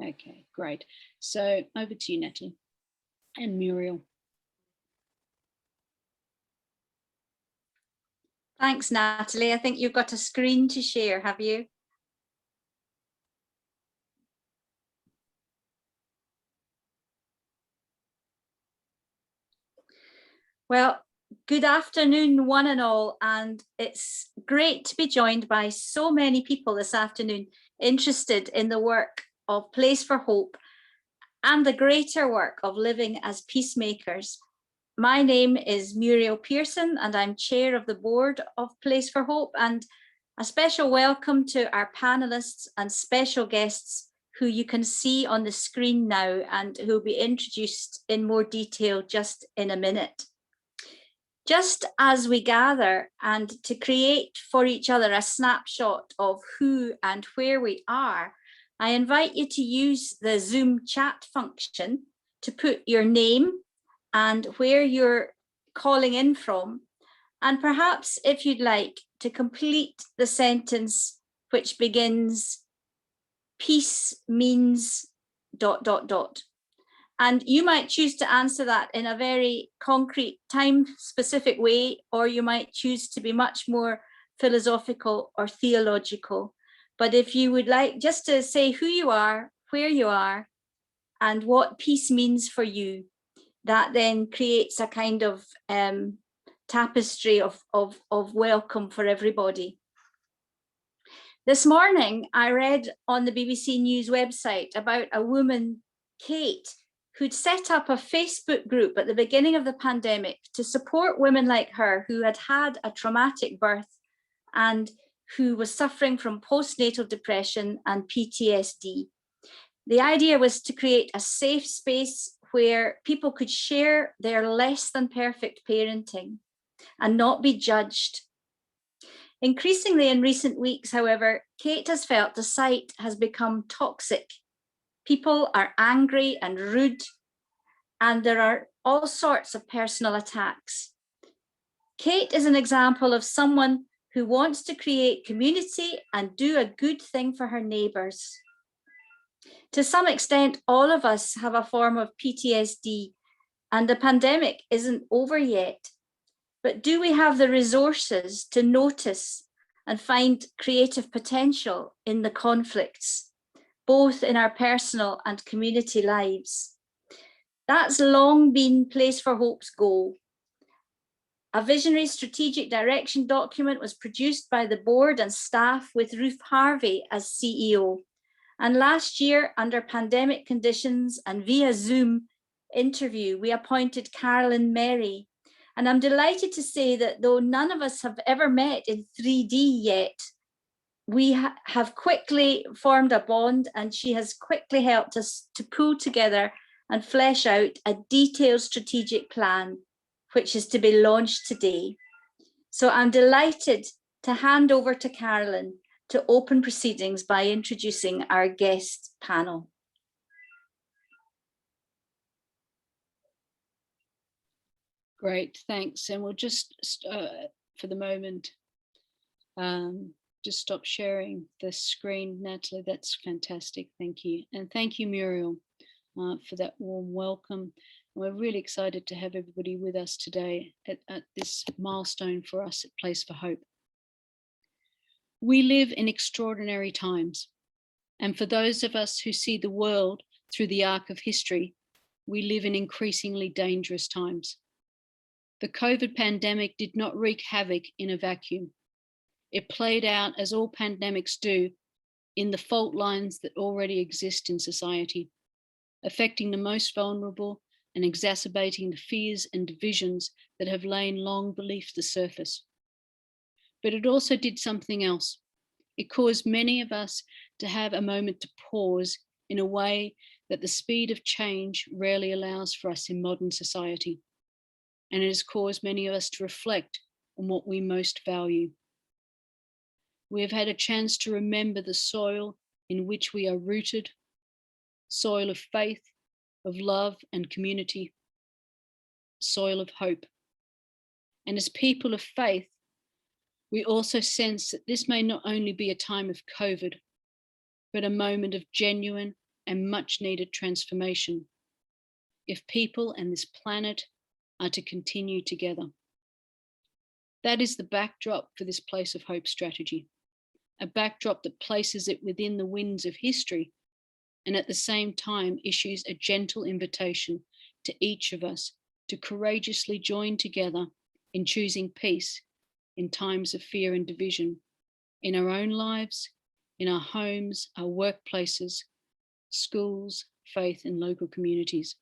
Okay, great. So over to you, Natalie and Muriel. Thanks, Natalie. I think you've got a screen to share, have you? Well, good afternoon, one and all, and it's great to be joined by so many people this afternoon interested in the work of Place for Hope and the greater work of living as peacemakers. My name is Muriel Pearson, and I'm chair of the board of Place for Hope, and a special welcome to our panelists and special guests who you can see on the screen now and who will be introduced in more detail just in a minute. Just as we gather and to create for each other a snapshot of who and where we are, I invite you to use the Zoom chat function to put your name and where you're calling in from, and perhaps, if you'd like, to complete the sentence which begins, peace means ... And you might choose to answer that in a very concrete, time-specific way, or you might choose to be much more philosophical or theological. But if you would like just to say who you are, where you are, and what peace means for you, that then creates a kind of tapestry of welcome for everybody. This morning, I read on the BBC News website about a woman, Kate, who'd set up a Facebook group at the beginning of the pandemic to support women like her who had had a traumatic birth and who was suffering from postnatal depression and PTSD. The idea was to create a safe space where people could share their less than perfect parenting and not be judged. Increasingly in recent weeks, however, Kate has felt the site has become toxic. People are angry and rude, and there are all sorts of personal attacks. Kate is an example of someone who wants to create community and do a good thing for her neighbours. To some extent, all of us have a form of PTSD, and the pandemic isn't over yet. But do we have the resources to notice and find creative potential in the conflicts, both in our personal and community lives? That's long been Place for Hope's goal. A visionary strategic direction document was produced by the board and staff with Ruth Harvey as CEO. And last year, under pandemic conditions and via Zoom interview, we appointed Carolyn Merry. And I'm delighted to say that though none of us have ever met in 3D yet, we have quickly formed a bond, and she has quickly helped us to pull together and flesh out a detailed strategic plan, which is to be launched today. So I'm delighted to hand over to Carolyn to open proceedings by introducing our guest panel. Great, thanks. And we'll just, for the moment, just stop sharing the screen. Natalie, that's fantastic, thank you. And thank you, Muriel, for that warm welcome. We're really excited to have everybody with us today at this milestone for us at Place for Hope. We live in extraordinary times, and for those of us who see the world through the arc of history, we live in increasingly dangerous times. The COVID pandemic did not wreak havoc in a vacuum. It played out, as all pandemics do, in the fault lines that already exist in society, affecting the most vulnerable and exacerbating the fears and divisions that have lain long beneath the surface. But it also did something else. It caused many of us to have a moment to pause in a way that the speed of change rarely allows for us in modern society. And it has caused many of us to reflect on what we most value. We have had a chance to remember the soil in which we are rooted, soil of faith, of love and community, soil of hope. And as people of faith, we also sense that this may not only be a time of COVID, but a moment of genuine and much needed transformation if people and this planet are to continue together. That is the backdrop for this Place of Hope strategy, a backdrop that places it within the winds of history and at the same time issues a gentle invitation to each of us to courageously join together in choosing peace in times of fear and division, in our own lives, in our homes, our workplaces, schools, faith, and local communities.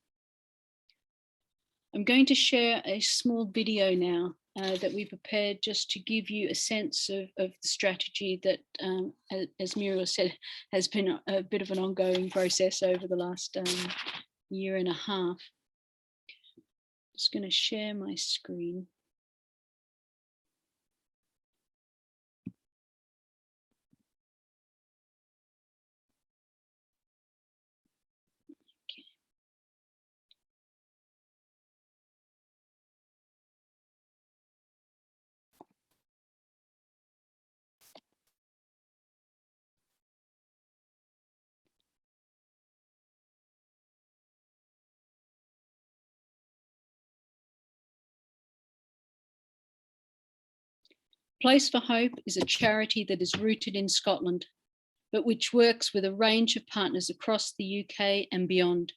I'm going to share a small video now that we prepared just to give you a sense of the strategy that, as Muriel said, has been a bit of an ongoing process over the last year and a half. Just going to share my screen. Place for Hope is a charity that is rooted in Scotland, but which works with a range of partners across the UK and beyond.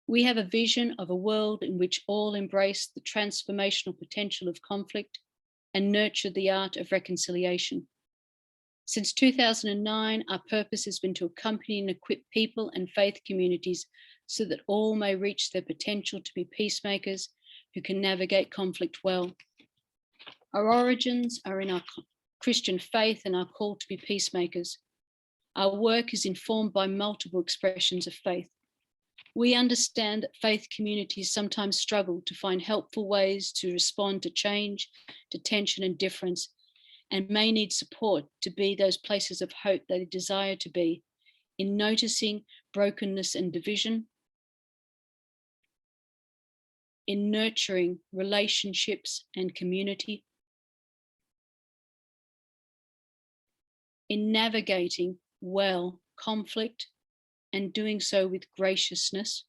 We have a vision of a world in which all embrace the transformational potential of conflict and nurture the art of reconciliation. Since 2009, our purpose has been to accompany and equip people and faith communities so that all may reach their potential to be peacemakers who can navigate conflict well. Our origins are in our Christian faith and our call to be peacemakers. Our work is informed by multiple expressions of faith. We understand that faith communities sometimes struggle to find helpful ways to respond to change, to tension and difference, and may need support to be those places of hope they desire to be, in noticing brokenness and division, in nurturing relationships and community, in navigating well conflict and doing so with graciousness,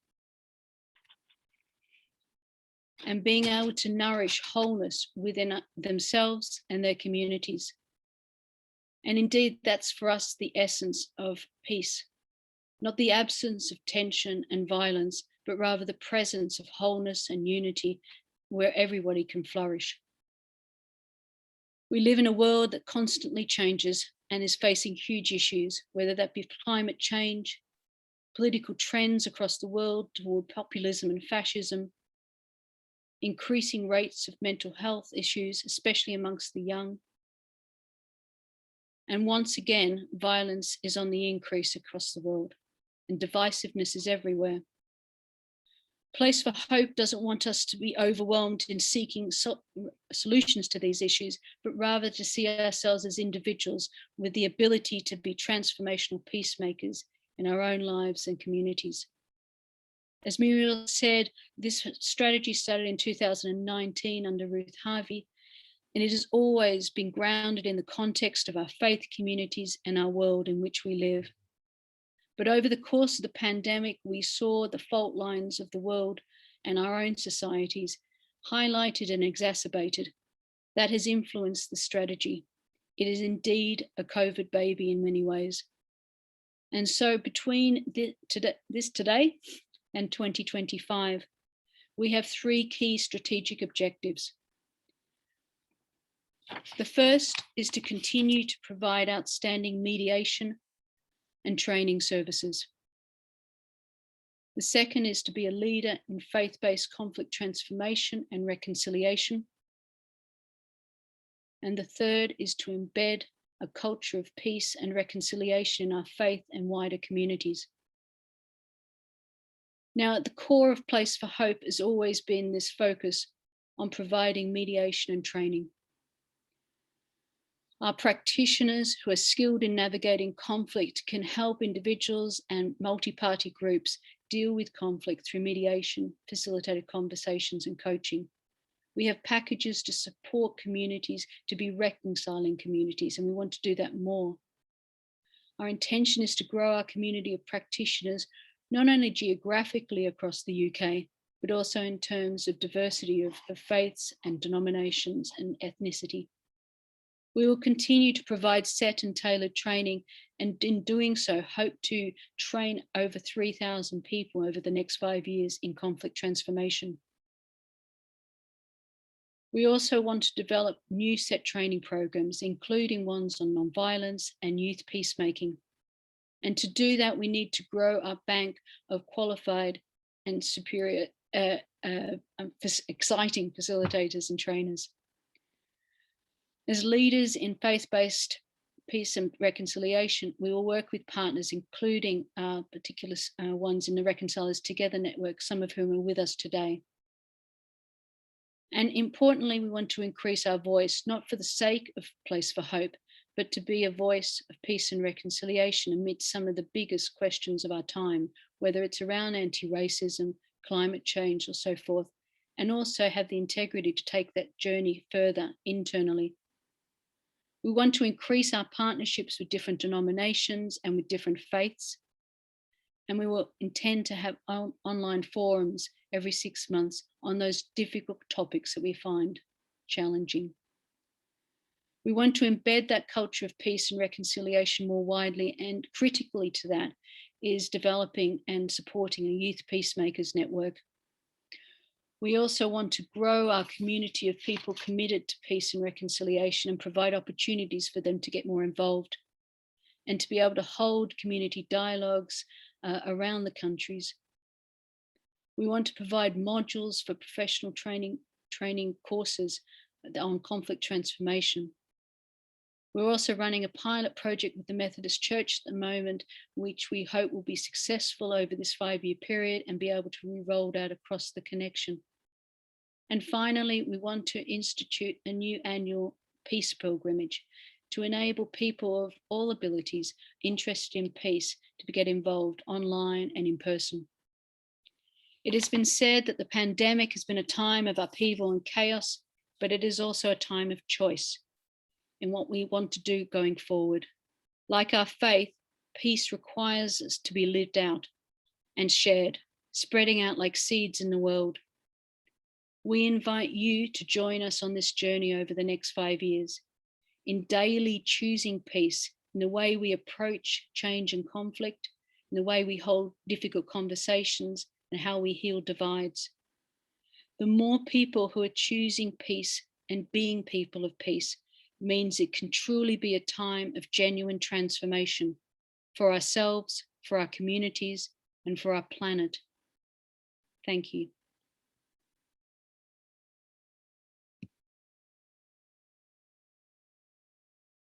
and being able to nourish wholeness within themselves and their communities. And indeed, that's for us the essence of peace, not the absence of tension and violence, but rather the presence of wholeness and unity where everybody can flourish. We live in a world that constantly changes and is facing huge issues, whether that be climate change, political trends across the world toward populism and fascism, increasing rates of mental health issues, especially amongst the young. And once again, violence is on the increase across the world and divisiveness is everywhere. Place for Hope doesn't want us to be overwhelmed in seeking solutions to these issues, but rather to see ourselves as individuals with the ability to be transformational peacemakers in our own lives and communities. As Muriel said, this strategy started in 2019 under Ruth Harvey, and it has always been grounded in the context of our faith communities and our world in which we live. But over the course of the pandemic, we saw the fault lines of the world and our own societies highlighted and exacerbated. That has influenced the strategy. It is indeed a COVID baby in many ways. And so between this today and 2025, we have three key strategic objectives. The first is to continue to provide outstanding mediation and training services. The second is to be a leader in faith-based conflict transformation and reconciliation. And the third is to embed a culture of peace and reconciliation in our faith and wider communities. Now, at the core of Place for Hope has always been this focus on providing mediation and training. Our practitioners who are skilled in navigating conflict can help individuals and multi-party groups deal with conflict through mediation, facilitated conversations and coaching. We have packages to support communities to be reconciling communities, and we want to do that more. Our intention is to grow our community of practitioners, not only geographically across the UK, but also in terms of diversity of faiths and denominations and ethnicity. We will continue to provide set and tailored training, and in doing so, hope to train over 3,000 people over the next 5 years in conflict transformation. We also want to develop new set training programs, including ones on non-violence and youth peacemaking. And to do that, we need to grow our bank of qualified and superior, exciting facilitators and trainers. As leaders in faith-based peace and reconciliation, we will work with partners, including particular ones in the Reconcilers Together network, some of whom are with us today. And importantly, we want to increase our voice, not for the sake of Place for Hope, but to be a voice of peace and reconciliation amidst some of the biggest questions of our time, whether it's around anti-racism, climate change, or so forth, and also have the integrity to take that journey further internally. We want to increase our partnerships with different denominations and with different faiths. And we will intend to have online forums every 6 months on those difficult topics that we find challenging. We want to embed that culture of peace and reconciliation more widely, and critically to that is developing and supporting a youth peacemakers network. We also want to grow our community of people committed to peace and reconciliation and provide opportunities for them to get more involved and to be able to hold community dialogues around the countries. We want to provide modules for professional training courses on conflict transformation. We're also running a pilot project with the Methodist Church at the moment, which we hope will be successful over this 5-year period and be able to be rolled out across the connection. And finally, we want to institute a new annual peace pilgrimage to enable people of all abilities interested in peace to get involved online and in person. It has been said that the pandemic has been a time of upheaval and chaos, but it is also a time of choice in what we want to do going forward. Like our faith, peace requires us to be lived out and shared, spreading out like seeds in the world. We invite you to join us on this journey over the next 5 years, in daily choosing peace, in the way we approach change and conflict, in the way we hold difficult conversations, and how we heal divides. The more people who are choosing peace and being people of peace means it can truly be a time of genuine transformation for ourselves, for our communities, and for our planet. Thank you.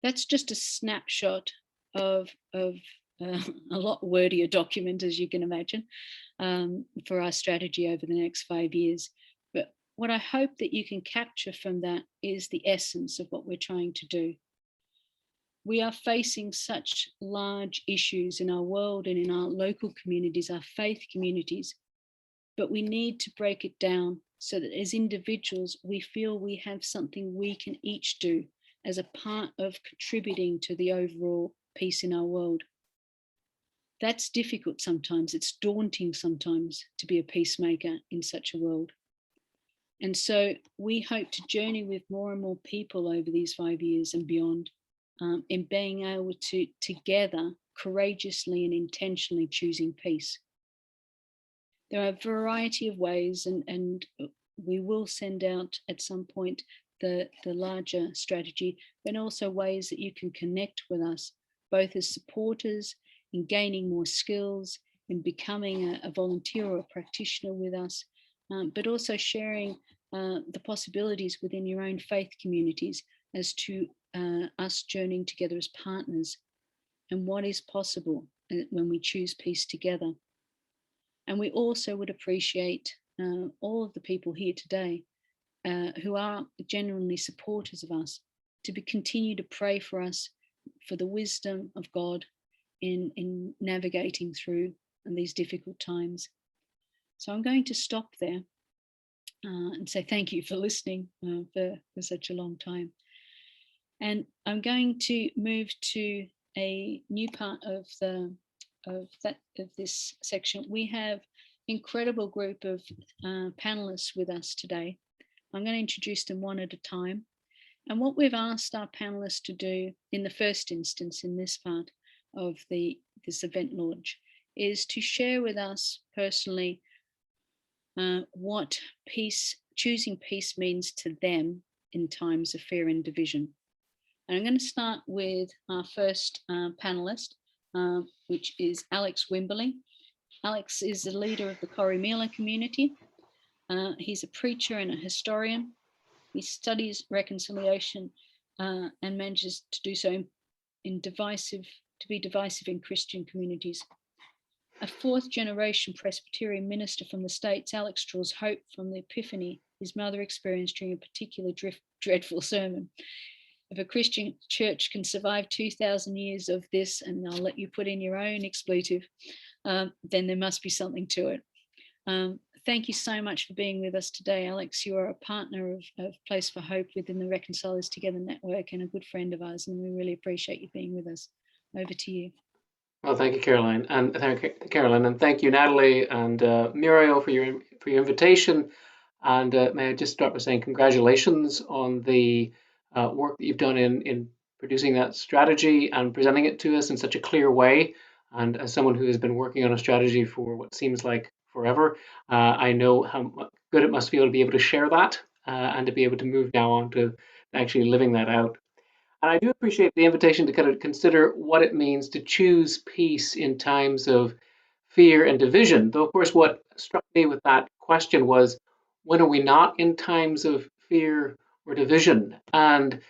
That's just a snapshot of a lot wordier document, as you can imagine, for our strategy over the next 5 years. But what I hope that you can capture from that is the essence of what we're trying to do. We are facing such large issues in our world and in our local communities, our faith communities, but we need to break it down so that as individuals, we feel we have something we can each do as a part of contributing to the overall peace in our world. That's difficult sometimes. It's daunting sometimes to be a peacemaker in such a world. And so we hope to journey with more and more people over these 5 years and beyond in being able to together courageously and intentionally choosing peace. There are a variety of ways, and we will send out at some point the larger strategy, but also ways that you can connect with us, both as supporters, in gaining more skills, in becoming a volunteer or a practitioner with us, but also sharing the possibilities within your own faith communities as to us journeying together as partners and what is possible when we choose peace together. And we also would appreciate all of the people here today who are genuinely supporters of us to continue to pray for us for the wisdom of God in navigating through these difficult times. So I'm going to stop there and say thank you for listening for such a long time. And I'm going to move to a new part of this section. We have incredible group of panelists with us today. I'm going to introduce them one at a time. And what we've asked our panelists to do in the first instance in this part of this event launch is to share with us personally what choosing peace means to them in times of fear and division. And I'm going to start with our first panelist, which is Alex Wimberley. Alex is the leader of the Corrymeela Community. He's a preacher and a historian. He studies reconciliation and manages to do so to be divisive in Christian communities. A fourth generation Presbyterian minister from the States, Alex draws hope from the epiphany his mother experienced during a particular dreadful sermon. If a Christian church can survive 2,000 years of this, and I'll let you put in your own expletive, then there must be something to it. Thank you so much for being with us today, Alex. You are a partner of Place for Hope within the Reconcilers Together network and a good friend of ours, and we really appreciate you being with us. Over to you. Well, thank you, Caroline, and thank you, Natalie and Muriel, for your invitation. And may I just start by saying congratulations on the work that you've done in producing that strategy and presenting it to us in such a clear way. And as someone who has been working on a strategy for what seems like forever, I know how good it must feel to be able to share that and to be able to move now on to actually living that out. And I do appreciate the invitation to kind of consider what it means to choose peace in times of fear and division. Though, of course, what struck me with that question was, when are we not in times of fear or division? And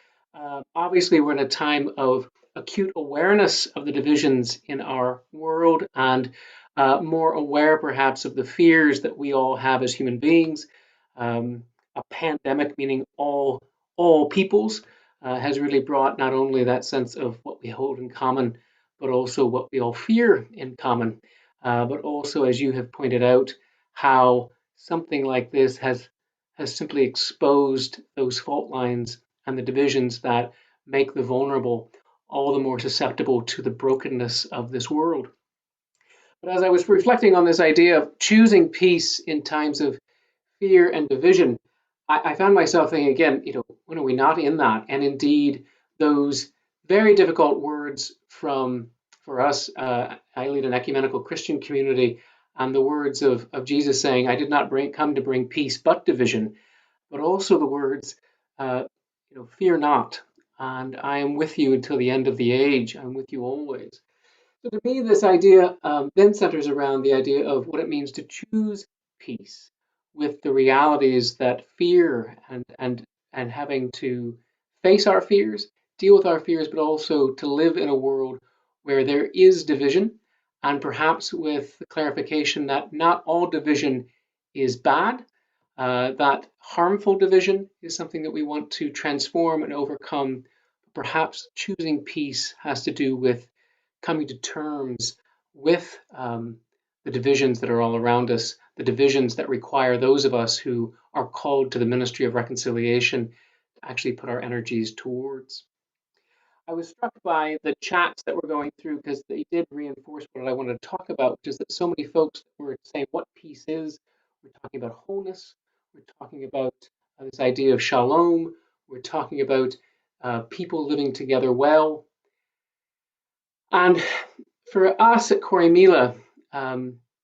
obviously, we're in a time of acute awareness of the divisions in our world and more aware, perhaps, of the fears that we all have as human beings. A pandemic, meaning all peoples, has really brought not only that sense of what we hold in common, but also what we all fear in common. But also, as you have pointed out, how something like this has simply exposed those fault lines and the divisions that make the vulnerable all the more susceptible to the brokenness of this world. But as I was reflecting on this idea of choosing peace in times of fear and division, I found myself thinking again, when are we not in that? And indeed, those very difficult words for us, I lead an ecumenical Christian community, and the words of Jesus saying, I did not come to bring peace but division, but also the words, fear not, and I am with you until the end of the age. I'm with you always. So to me, this idea then centers around the idea of what it means to choose peace with the realities that fear and having to face our fears, deal with our fears, but also to live in a world where there is division, and perhaps with the clarification that not all division is bad, that harmful division is something that we want to transform and overcome. Perhaps choosing peace has to do with coming to terms with the divisions that are all around us, the divisions that require those of us who are called to the ministry of reconciliation to actually put our energies towards. I was struck by the chats that we're going through because they did reinforce what I wanted to talk about, which is that so many folks were saying what peace is. We're talking about wholeness. We're talking about this idea of shalom. We're talking about people living together well. And for us at Corrymeela,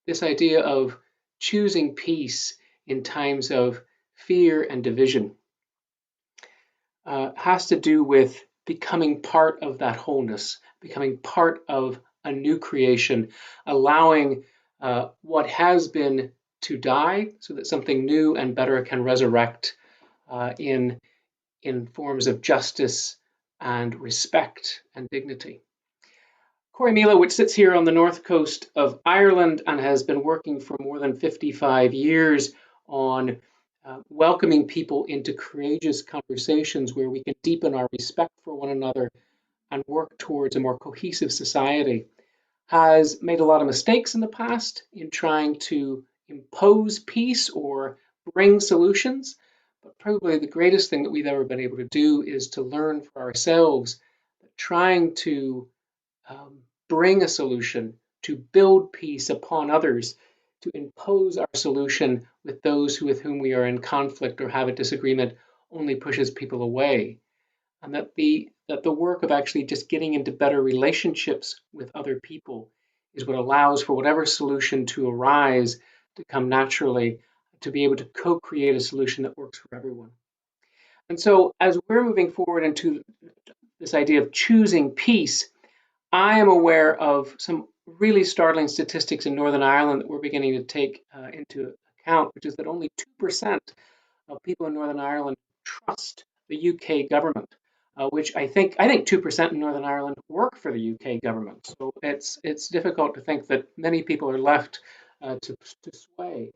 this idea of choosing peace in times of fear and division has to do with becoming part of that wholeness, becoming part of a new creation, allowing what has been to die so that something new and better can resurrect in forms of justice and respect and dignity. Corrymeela, which sits here on the north coast of Ireland and has been working for more than 55 years on welcoming people into courageous conversations where we can deepen our respect for one another and work towards a more cohesive society, has made a lot of mistakes in the past in trying to impose peace or bring solutions. But probably the greatest thing that we've ever been able to do is to learn for ourselves that trying to bring a solution, to build peace upon others, to impose our solution with those with whom we are in conflict or have a disagreement only pushes people away. And that the work of actually just getting into better relationships with other people is what allows for whatever solution to arise to come naturally, to be able to co-create a solution that works for everyone. And so as we're moving forward into this idea of choosing peace, I am aware of some really startling statistics in Northern Ireland that we're beginning to take into account, which is that only 2% of people in Northern Ireland trust the UK government, which I think 2% in Northern Ireland work for the UK government. So it's difficult to think that many people are left to sway.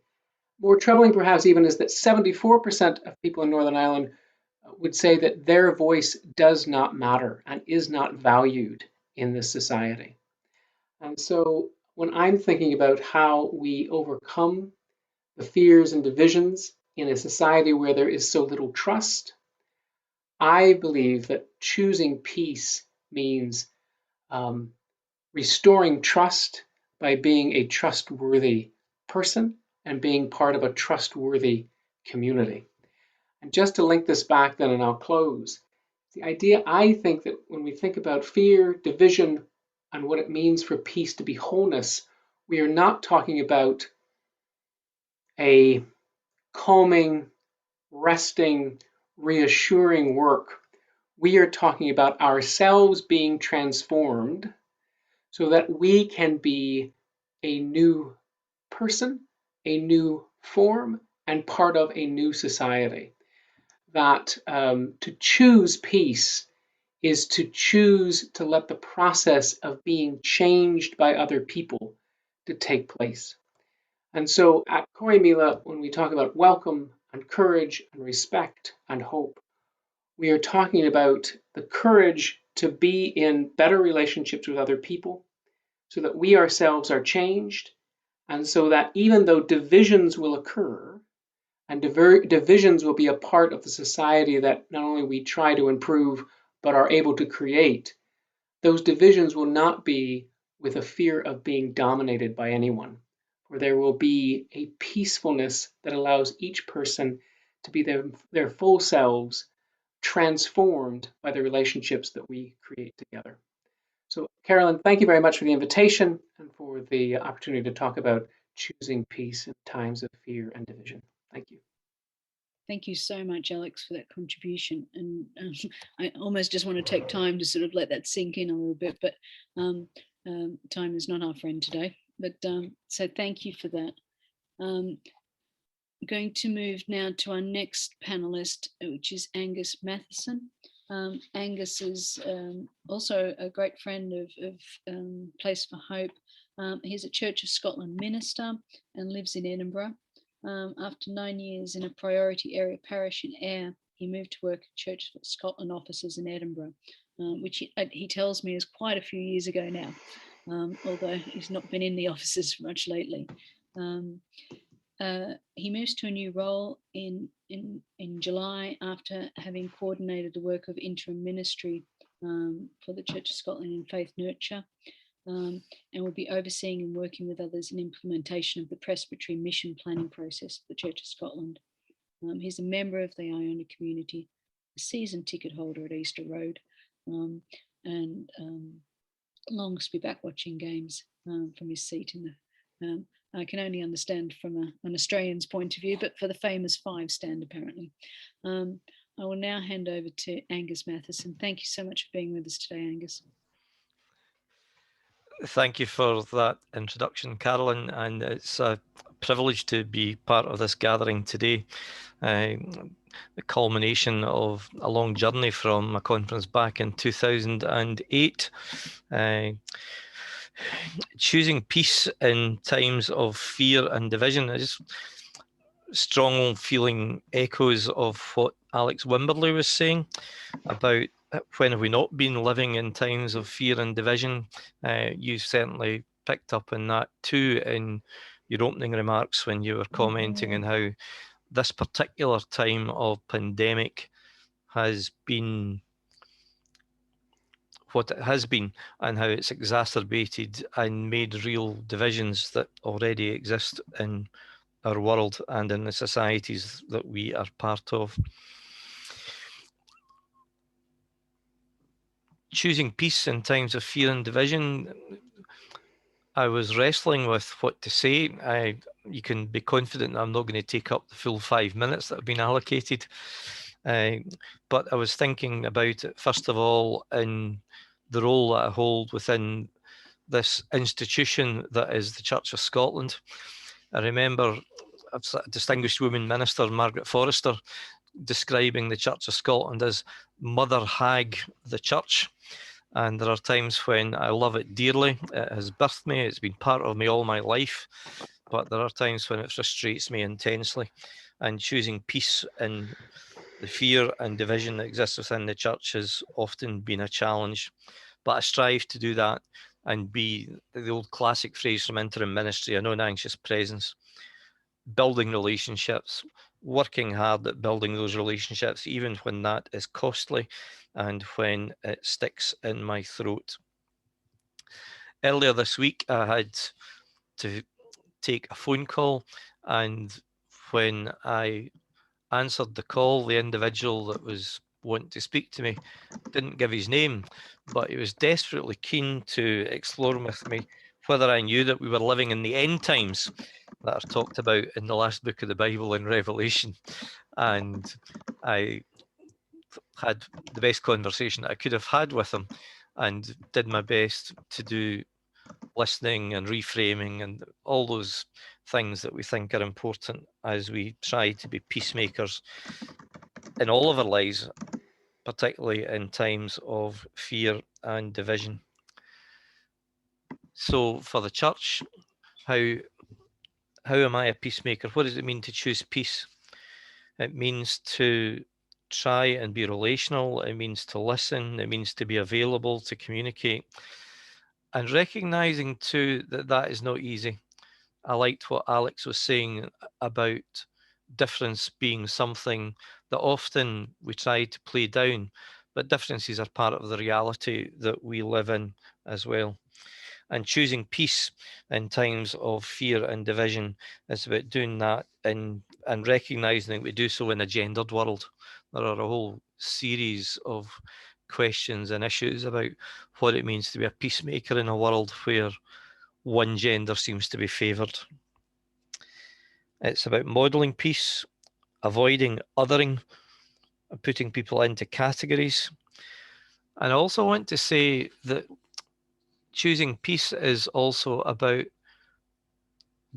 More troubling, perhaps, even is that 74% of people in Northern Ireland would say that their voice does not matter and is not valued in this society. And so when I'm thinking about how we overcome the fears and divisions in a society where there is so little trust, I believe that choosing peace means restoring trust by being a trustworthy person and being part of a trustworthy community. And just to link this back then, and I'll close, the idea, I think, that when we think about fear, division, and what it means for peace to be wholeness, we are not talking about a calming, resting, reassuring work. We are talking about ourselves being transformed so that we can be a new person, a new form, and part of a new society. That to choose peace is to choose to let the process of being changed by other people to take place. And so at Corrymeela, when we talk about welcome and courage and respect and hope, we are talking about the courage to be in better relationships with other people so that we ourselves are changed, and so that even though divisions will occur, and divisions will be a part of the society that not only we try to improve, but are able to create, those divisions will not be with a fear of being dominated by anyone, where there will be a peacefulness that allows each person to be their full selves, transformed by the relationships that we create together. So, Carolyn, thank you very much for the invitation and for the opportunity to talk about choosing peace in times of fear and division. Thank you. Thank you so much, Alex, for that contribution. And I almost just want to take time to sort of let that sink in a little bit, but time is not our friend today. But so thank you for that. I'm going to move now to our next panelist, which is Angus Mathieson. Angus is also a great friend of Place for Hope. He's a Church of Scotland minister and lives in Edinburgh. After 9 years in a priority area parish in Ayr, he moved to work at Church of Scotland offices in Edinburgh, which he tells me is quite a few years ago now, although he's not been in the offices much lately. He moves to a new role in July after having coordinated the work of interim ministry for the Church of Scotland in Faith Nurture, and will be overseeing and working with others in implementation of the presbytery mission planning process of the Church of Scotland. He's a member of the Iona Community, a season ticket holder at Easter Road, and longs to be back watching games from his seat in the I can only understand from an Australian's point of view, but for the famous 5 stand, apparently. I will now hand over to Angus Mathieson. Thank you so much for being with us today, Angus. Thank you for that introduction, Carolyn, and it's a privilege to be part of this gathering today. The culmination of a long journey from a conference back in 2008. Choosing peace in times of fear and division. I just strong feeling echoes of what Alex Wimberley was saying about when have we not been living in times of fear and division. You certainly picked up on that too in your opening remarks when you were commenting on how this particular time of pandemic has been what it has been and how it's exacerbated and made real divisions that already exist in our world and in the societies that we are part of. Choosing peace in times of fear and division, I was wrestling with what to say. You can be confident I'm not going to take up the full 5 minutes that have been allocated. But I was thinking about it, first of all, in the role that I hold within this institution that is the Church of Scotland. I remember a distinguished woman minister, Margaret Forrester, describing the Church of Scotland as Mother Hag the Church. And there are times when I love it dearly. It has birthed me. It's been part of me all my life. But there are times when it frustrates me intensely. And choosing peace in the fear and division that exists within the church has often been a challenge. But I strive to do that and be the old classic phrase from interim ministry, a non-anxious presence, building relationships, working hard at building those relationships, even when that is costly and when it sticks in my throat. Earlier this week, I had to take a phone call, and when I answered the call, the individual that was wanting to speak to me didn't give his name, but he was desperately keen to explore with me whether I knew that we were living in the end times that are talked about in the last book of the Bible in Revelation. And I had the best conversation that I could have had with him and did my best to do listening and reframing and all those things that we think are important as we try to be peacemakers in all of our lives, particularly in times of fear and division. So for the church, how am I a peacemaker? What does it mean to choose peace? It means to try and be relational. It means to listen. It means to be available, to communicate. And recognizing too that that is not easy. I liked what Alex was saying about difference being something that often we try to play down, but differences are part of the reality that we live in as well. And choosing peace in times of fear and division is about doing that and recognizing that we do so in a gendered world. There are a whole series of questions and issues about what it means to be a peacemaker in a world where one gender seems to be favoured. It's about modelling peace, avoiding othering, putting people into categories. And I also want to say that choosing peace is also about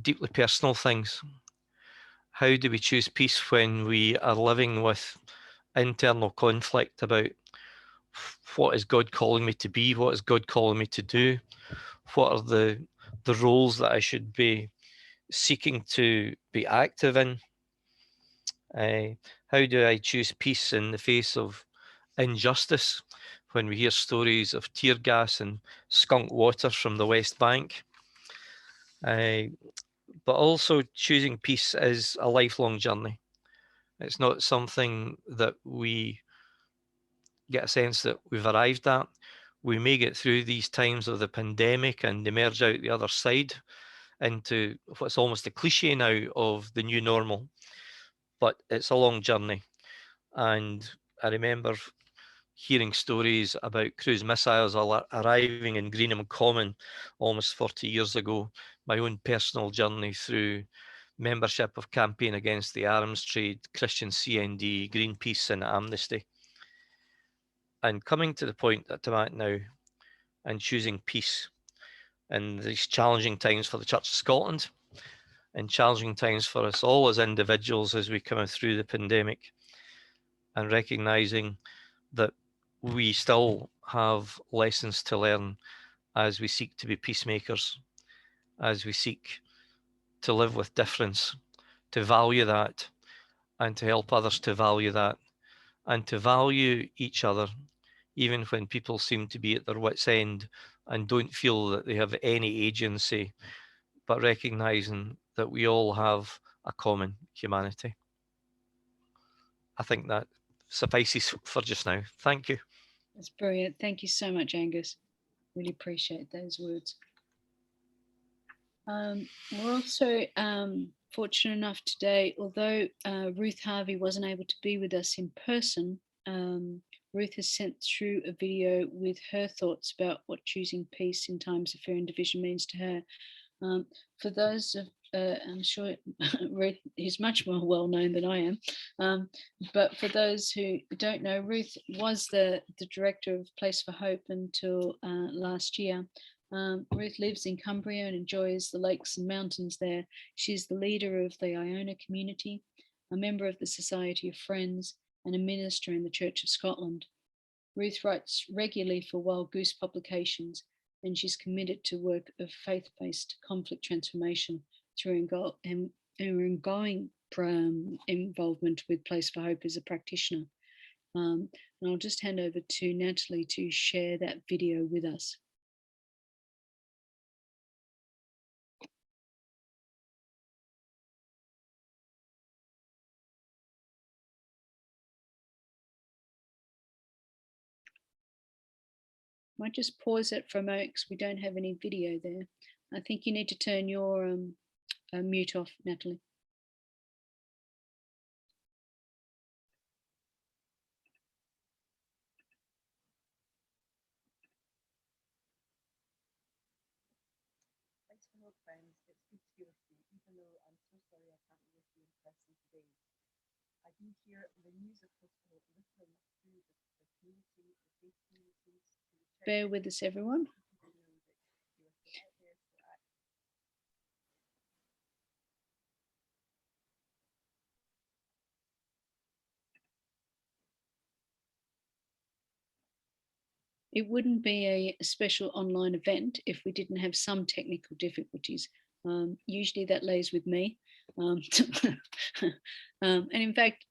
deeply personal things. How do we choose peace when we are living with internal conflict about what is God calling me to be? What is God calling me to do? What are the roles that I should be seeking to be active in? How do I choose peace in the face of injustice when we hear stories of tear gas and skunk water from the West Bank? But also choosing peace is a lifelong journey. It's not something that we get a sense that we've arrived at. We may get through these times of the pandemic and emerge out the other side into what's almost a cliche now of the new normal, but it's a long journey. And I remember hearing stories about cruise missiles arriving in Greenham Common almost 40 years ago, my own personal journey through membership of Campaign Against the Arms Trade, Christian CND, Greenpeace and Amnesty. And coming to the point that I'm at now and choosing peace in these challenging times for the Church of Scotland and challenging times for us all as individuals as we come through the pandemic, and recognising that we still have lessons to learn as we seek to be peacemakers, as we seek to live with difference, to value that, and to help others to value that, and to value each other, even when people seem to be at their wits' end and don't feel that they have any agency, but recognising that we all have a common humanity. I think that suffices for just now. Thank you. That's brilliant. Thank you so much, Angus. Really appreciate those words. We're also fortunate enough today, although Ruth Harvey wasn't able to be with us in person, Ruth has sent through a video with her thoughts about what choosing peace in times of fear and division means to her. For those of, I'm sure Ruth is much more well known than I am, but for those who don't know, Ruth was the director of Place for Hope until last year. Ruth lives in Cumbria and enjoys the lakes and mountains there. She's the leader of the Iona Community, a member of the Society of Friends, and a minister in the Church of Scotland. Ruth writes regularly for Wild Goose publications, and she's committed to work of faith-based conflict transformation through her ongoing involvement with Place for Hope as a practitioner. And I'll just hand over to Natalie to share that video with us. Might just pause it for a moment because we don't have any video there. I think you need to turn your mute off, Natalie. Hello friends, it's good to be with you, even though I'm so sorry I can't be with you in person today. I do hear the news of Episcopal rippling through the community, the faith communities, to the church. Bear with us, everyone. It wouldn't be a special online event if we didn't have some technical difficulties. Usually that lays with me. And in fact,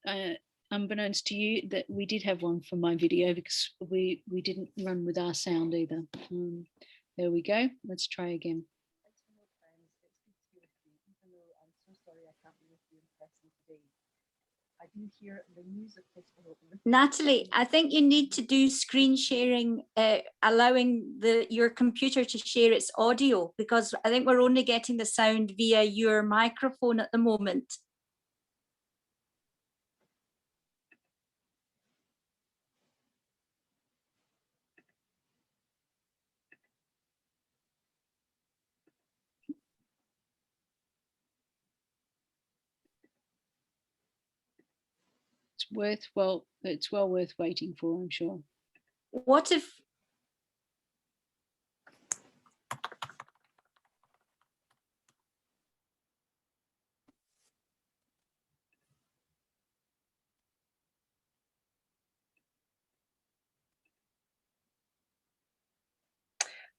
unbeknownst to you, that we did have one for my video because we didn't run with our sound either. There we go. Let's try again. Hello friends, it's good to be with you, even though I'm so sorry I can't be with you in person today. I do hear the news of Episcopal. Natalie, I think you need to do screen sharing, allowing your computer to share its audio, because I think we're only getting the sound via your microphone at the moment. It's well worth waiting for, I'm sure. What if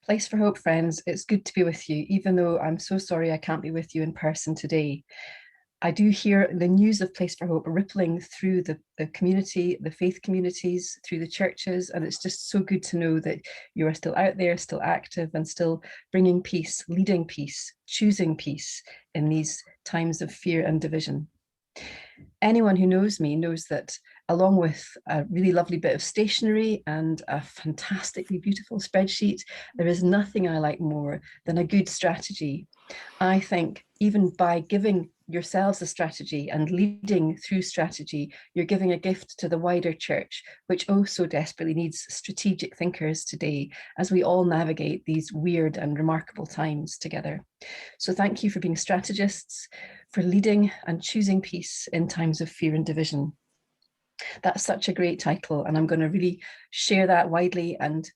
Place for Hope friends, it's good to be with you, even though I'm so sorry I can't be with you in person today. I do hear the news of Place for Hope rippling through the community, the faith communities, through the churches, and it's just so good to know that you are still out there, still active, and still bringing peace, leading peace, choosing peace in these times of fear and division. Anyone who knows me knows that along with a really lovely bit of stationery and a fantastically beautiful spreadsheet, there is nothing I like more than a good strategy. I think even by giving yourselves a strategy and leading through strategy, you're giving a gift to the wider church, which also desperately needs strategic thinkers today as we all navigate these weird and remarkable times together. So thank you for being strategists, for leading and choosing peace in times of fear and division. That's such a great title, and I'm going to really share that widely and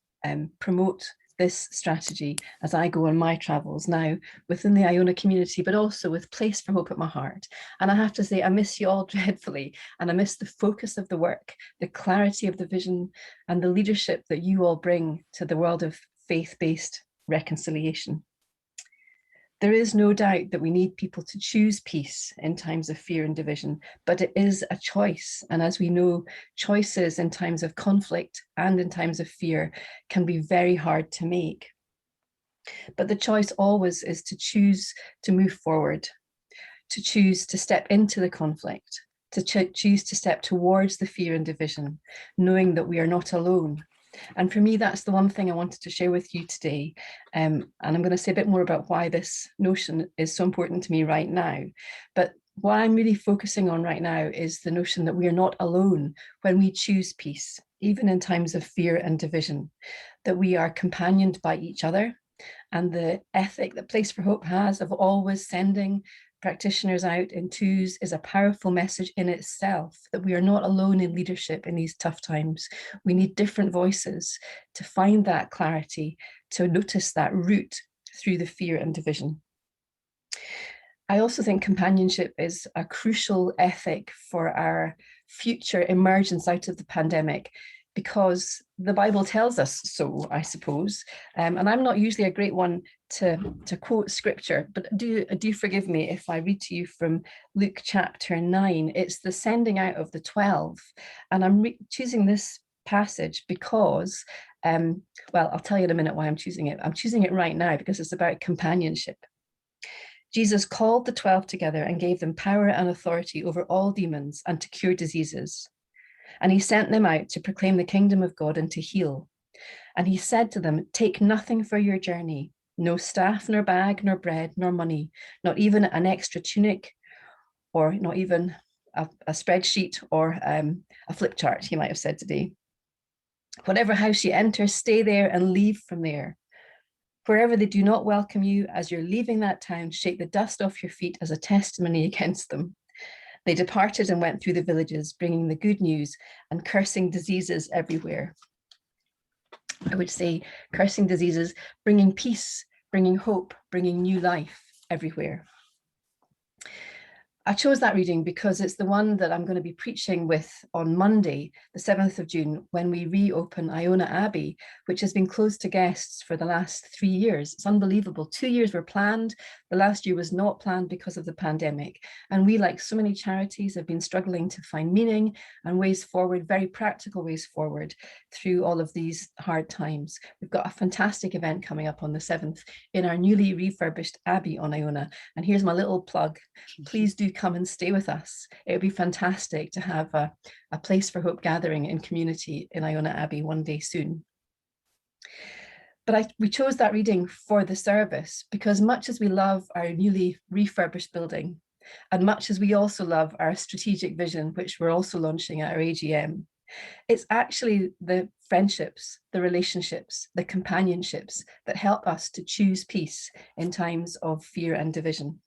promote this strategy as I go on my travels now within the Iona community, but also with Place for Hope at my heart. And I have to say, I miss you all dreadfully, and I miss the focus of the work, the clarity of the vision, and the leadership that you all bring to the world of faith-based reconciliation. There is no doubt that we need people to choose peace in times of fear and division, but it is a choice. And as we know, choices in times of conflict and in times of fear can be very hard to make. But the choice always is to choose to move forward, to choose to step into the conflict, to choose to step towards the fear and division, knowing that we are not alone, And for me, that's the one thing I wanted to share with you today. And I'm going to say a bit more about why this notion is so important to me right now. But what I'm really focusing on right now is the notion that we are not alone when we choose peace, even in times of fear and division, that we are companioned by each other. And the ethic that Place for Hope has of always sending practitioners out in twos is a powerful message in itself, that we are not alone in leadership in these tough times. We need different voices to find that clarity, to notice that root through the fear and division. I also think companionship is a crucial ethic for our future emergence out of the pandemic, because the Bible tells us so, I suppose. And I'm not usually a great one to quote scripture, but do forgive me if I read to you from Luke chapter 9. It's the sending out of the 12. And I'm choosing this passage because, well, I'll tell you in a minute why I'm choosing it. I'm choosing it right now because it's about companionship. Jesus called the 12 together and gave them power and authority over all demons and to cure diseases. And he sent them out to proclaim the kingdom of God and to heal. And he said to them, take nothing for your journey, no staff, nor bag, nor bread, nor money, not even an extra tunic, or not even a spreadsheet or a flip chart, he might have said today. Whatever house you enter, stay there and leave from there. Wherever they do not welcome you, as you're leaving that town, shake the dust off your feet as a testimony against them. They departed and went through the villages, bringing the good news and cursing diseases everywhere. I would say cursing diseases, bringing peace, bringing hope, bringing new life everywhere. I chose that reading because it's the one that I'm going to be preaching with on Monday, the 7th of June, when we reopen Iona Abbey, which has been closed to guests for the last 3 years. It's unbelievable. 2 years were planned. The last year was not planned because of the pandemic. And we, like so many charities, have been struggling to find meaning and ways forward, very practical ways forward through all of these hard times. We've got a fantastic event coming up on the 7th in our newly refurbished Abbey on Iona. And here's my little plug. Please do come and stay with us. It would be fantastic to have a Place for Hope gathering in community in Iona Abbey one day soon. But we chose that reading for the service because much as we love our newly refurbished building, and much as we also love our strategic vision, which we're also launching at our AGM, it's actually the friendships, the relationships, the companionships that help us to choose peace in times of fear and division.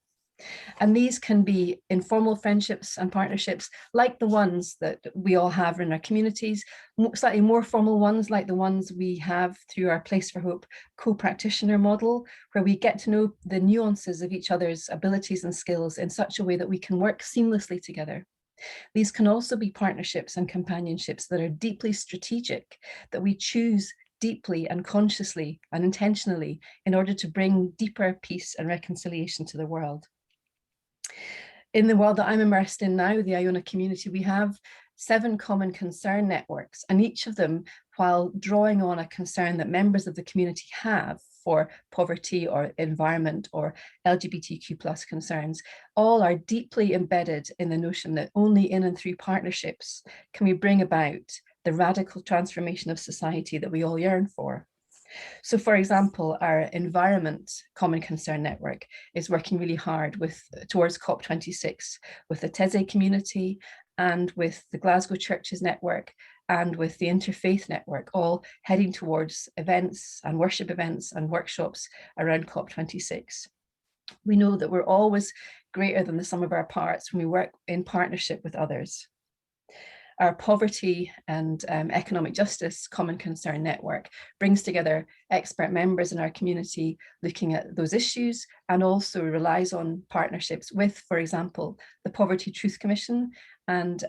And these can be informal friendships and partnerships like the ones that we all have in our communities, slightly more formal ones like the ones we have through our Place for Hope co-practitioner model, where we get to know the nuances of each other's abilities and skills in such a way that we can work seamlessly together. These can also be partnerships and companionships that are deeply strategic, that we choose deeply and consciously and intentionally in order to bring deeper peace and reconciliation to the world. In the world that I'm immersed in now, the Iona Community, we have 7 common concern networks, and each of them, while drawing on a concern that members of the community have for poverty or environment or LGBTQ+ concerns, all are deeply embedded in the notion that only in and through partnerships can we bring about the radical transformation of society that we all yearn for. So, for example, our Environment Common Concern Network is working really hard towards COP26 with the Teze community and with the Glasgow Churches Network and with the Interfaith Network, all heading towards events and worship events and workshops around COP26. We know that we're always greater than the sum of our parts when we work in partnership with others. Our Poverty and Economic Justice Common Concern Network brings together expert members in our community looking at those issues, and also relies on partnerships with, for example, the Poverty Truth Commission and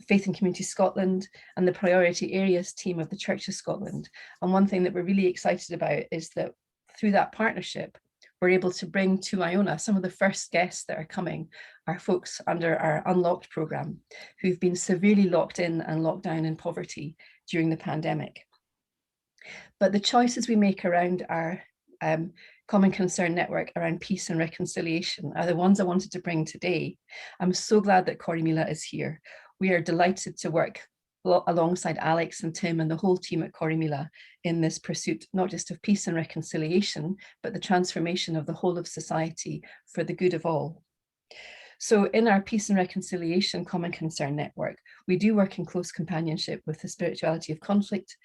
Faith and Community Scotland and the Priority Areas team of the Church of Scotland. And one thing that we're really excited about is that through that partnership, we're able to bring to Iona some of the first guests that are coming are folks under our Unlocked programme who've been severely locked in and locked down in poverty during the pandemic. But the choices we make around our Common Concern Network around peace and reconciliation are the ones I wanted to bring today. I'm so glad that Corrymeela is here. We are delighted to work alongside Alex and Tim and the whole team at Corrymeela in this pursuit, not just of peace and reconciliation, but the transformation of the whole of society for the good of all. So in our Peace and Reconciliation Common Concern Network, we do work in close companionship with the Spirituality of Conflict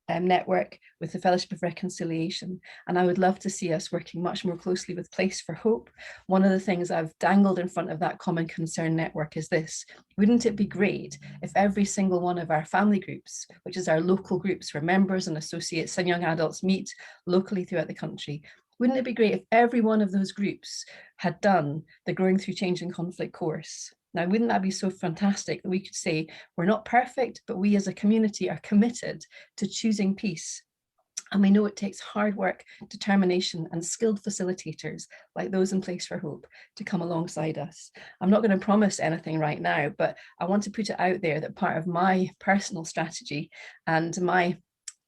network, with the Fellowship of Reconciliation, and I would love to see us working much more closely with Place for Hope. One of the things I've dangled in front of that Common Concern Network is this: wouldn't it be great if every single one of our family groups, which is our local groups where members and associates and young adults meet locally throughout the country, wouldn't it be great if every one of those groups had done the Growing Through Change and Conflict course? Now, wouldn't that be so fantastic that we could say, we're not perfect, but we as a community are committed to choosing peace. And we know it takes hard work, determination, and skilled facilitators like those in Place for Hope to come alongside us. I'm not going to promise anything right now, but I want to put it out there that part of my personal strategy and my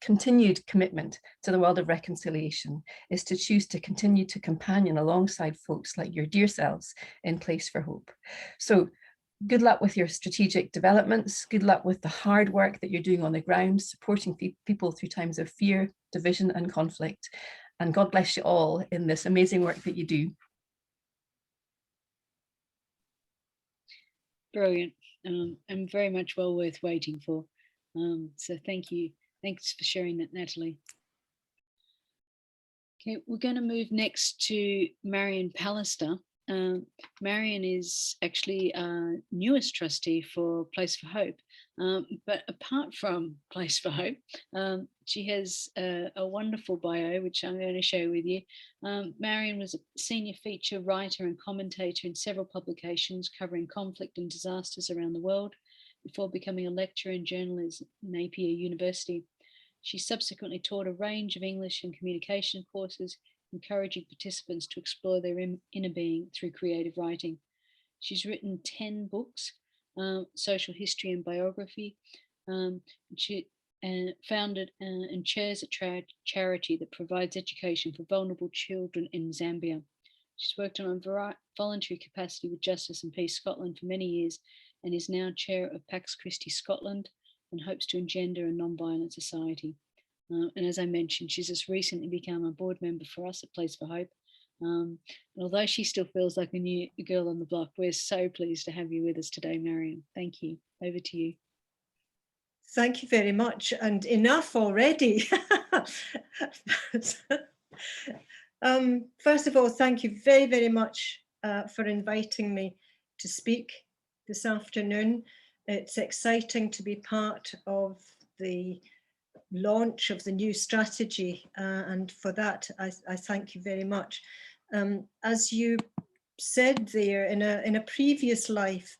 continued commitment to the world of reconciliation is to choose to continue to companion alongside folks like your dear selves in Place for Hope. So good luck with your strategic developments. Good luck with the hard work that you're doing on the ground, supporting people through times of fear, division, and conflict. And God bless you all in this amazing work that you do. Brilliant, and very much well worth waiting for. So thank you. Thanks for sharing that, Natalie. Okay, we're going to move next to Marian Pallister. Marian is actually our newest trustee for Place for Hope, but apart from Place for Hope, she has a wonderful bio, which I'm going to share with you. Marian was a senior feature writer and commentator in several publications covering conflict and disasters around the world, before becoming a lecturer in journalism at Napier University. She subsequently taught a range of English and communication courses, encouraging participants to explore their inner being through creative writing. She's written 10 books, social history and biography. She founded and chairs a charity that provides education for vulnerable children in Zambia. She's worked on a voluntary capacity with Justice and Peace Scotland for many years, and is now chair of Pax Christi Scotland and hopes to engender a non-violent society. And as I mentioned, she's just recently become a board member for us at Place for Hope. And although she still feels like a new girl on the block, we're so pleased to have you with us today, Marian. Thank you. Over to you. Thank you very much, and enough already. First of all, thank you very, very much for inviting me to speak this afternoon. It's exciting to be part of the launch of the new strategy, and for that I thank you very much. As you said there, in a previous life,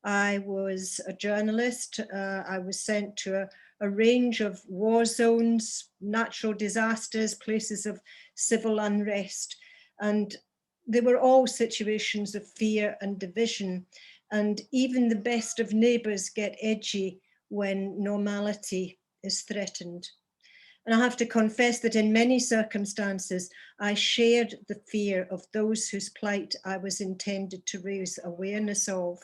I was a journalist. I was sent to a range of war zones, natural disasters, places of civil unrest, and they were all situations of fear and division. And even the best of neighbours get edgy when normality is threatened. And I have to confess that in many circumstances, I shared the fear of those whose plight I was intended to raise awareness of.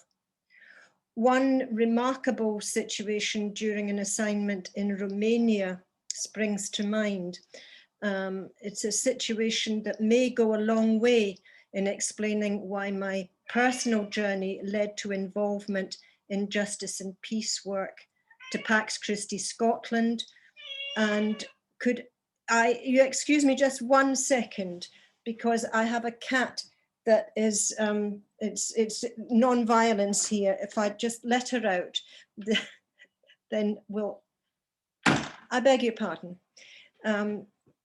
One remarkable situation during an assignment in Romania springs to mind. It's a situation that may go a long way in explaining why my personal journey led to involvement in justice and peace work, to Pax Christi Scotland. And could you excuse me just 1 second, because I have a cat that is, it's non-violence here. If I just let her out, then I beg your pardon.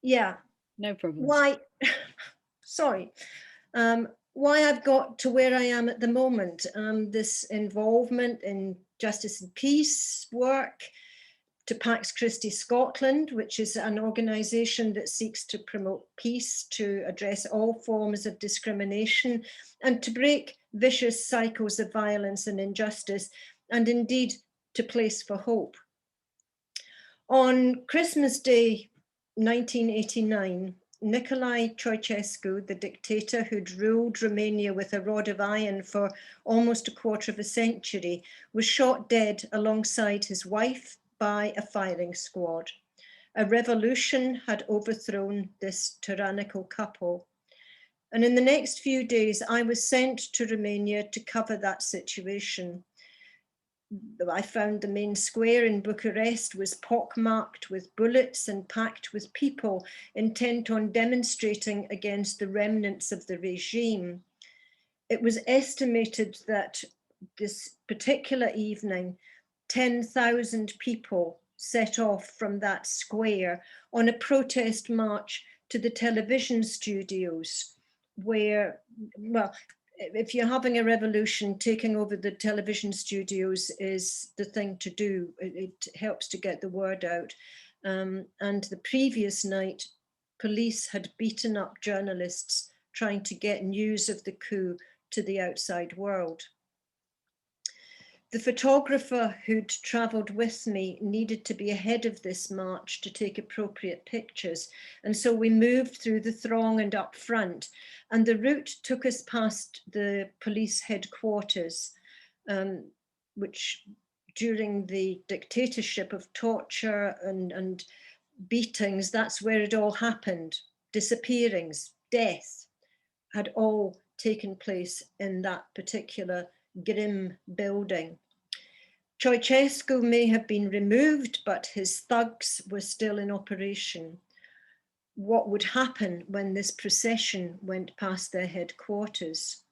Yeah. No problem. Why, sorry. Why I've got to where I am at the moment, this involvement in justice and peace work, to Pax Christi Scotland, which is an organisation that seeks to promote peace, to address all forms of discrimination, and to break vicious cycles of violence and injustice, and indeed to Place for Hope. On Christmas Day 1989, Nicolae Ceausescu, the dictator who'd ruled Romania with a rod of iron for almost a quarter of a century, was shot dead alongside his wife by a firing squad. A revolution had overthrown this tyrannical couple. And in the next few days, I was sent to Romania to cover that situation. I found the main square in Bucharest was pockmarked with bullets and packed with people intent on demonstrating against the remnants of the regime. It was estimated that this particular evening, 10,000 people set off from that square on a protest march to the television studios where, well, if you're having a revolution, taking over the television studios is the thing to do. It helps to get the word out. And the previous night, police had beaten up journalists trying to get news of the coup to the outside world. The photographer who'd travelled with me needed to be ahead of this march to take appropriate pictures. And so we moved through the throng and up front, and the route took us past the police headquarters, which during the dictatorship of torture and beatings, that's where it all happened. Disappearings, death had all taken place in that particular grim building. Ceausescu may have been removed, but his thugs were still in operation. What would happen when this procession went past their headquarters?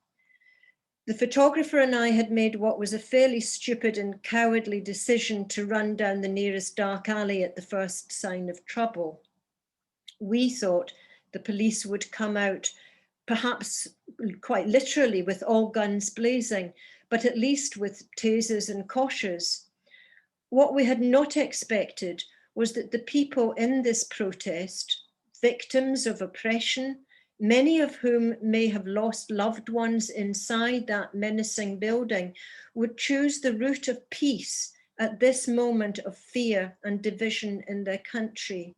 The photographer and I had made what was a fairly stupid and cowardly decision to run down the nearest dark alley at the first sign of trouble. We thought the police would come out, perhaps quite literally with all guns blazing, but at least with tasers and koshers. What we had not expected was that the people in this protest, victims of oppression, many of whom may have lost loved ones inside that menacing building, would choose the route of peace at this moment of fear and division in their country.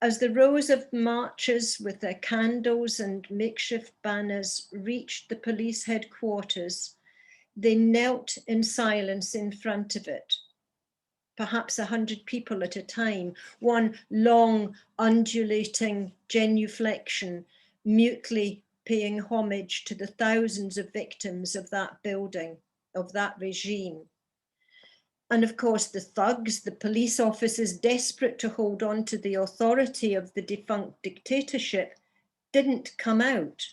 As the rows of marchers with their candles and makeshift banners reached the police headquarters, they knelt in silence in front of it. Perhaps 100 people at a time, one long, undulating genuflection, mutely paying homage to the thousands of victims of that building, of that regime. And of course, the thugs, the police officers desperate to hold on to the authority of the defunct dictatorship, didn't come out.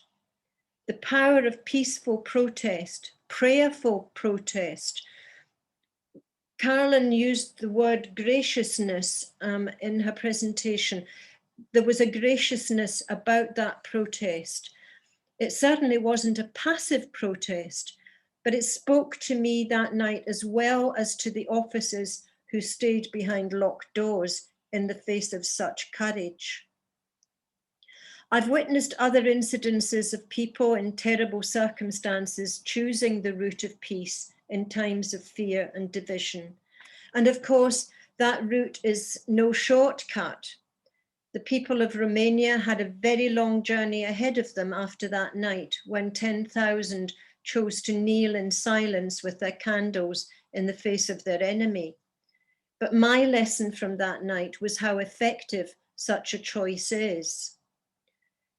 The power of peaceful protest, prayerful protest. Carolyn used the word graciousness in her presentation. There was a graciousness about that protest. It certainly wasn't a passive protest, but it spoke to me that night as well as to the officers who stayed behind locked doors in the face of such courage. I've witnessed other incidences of people in terrible circumstances choosing the route of peace in times of fear and division. And of course, that route is no shortcut. The people of Romania had a very long journey ahead of them after that night when 10,000 chose to kneel in silence with their candles in the face of their enemy. But my lesson from that night was how effective such a choice is.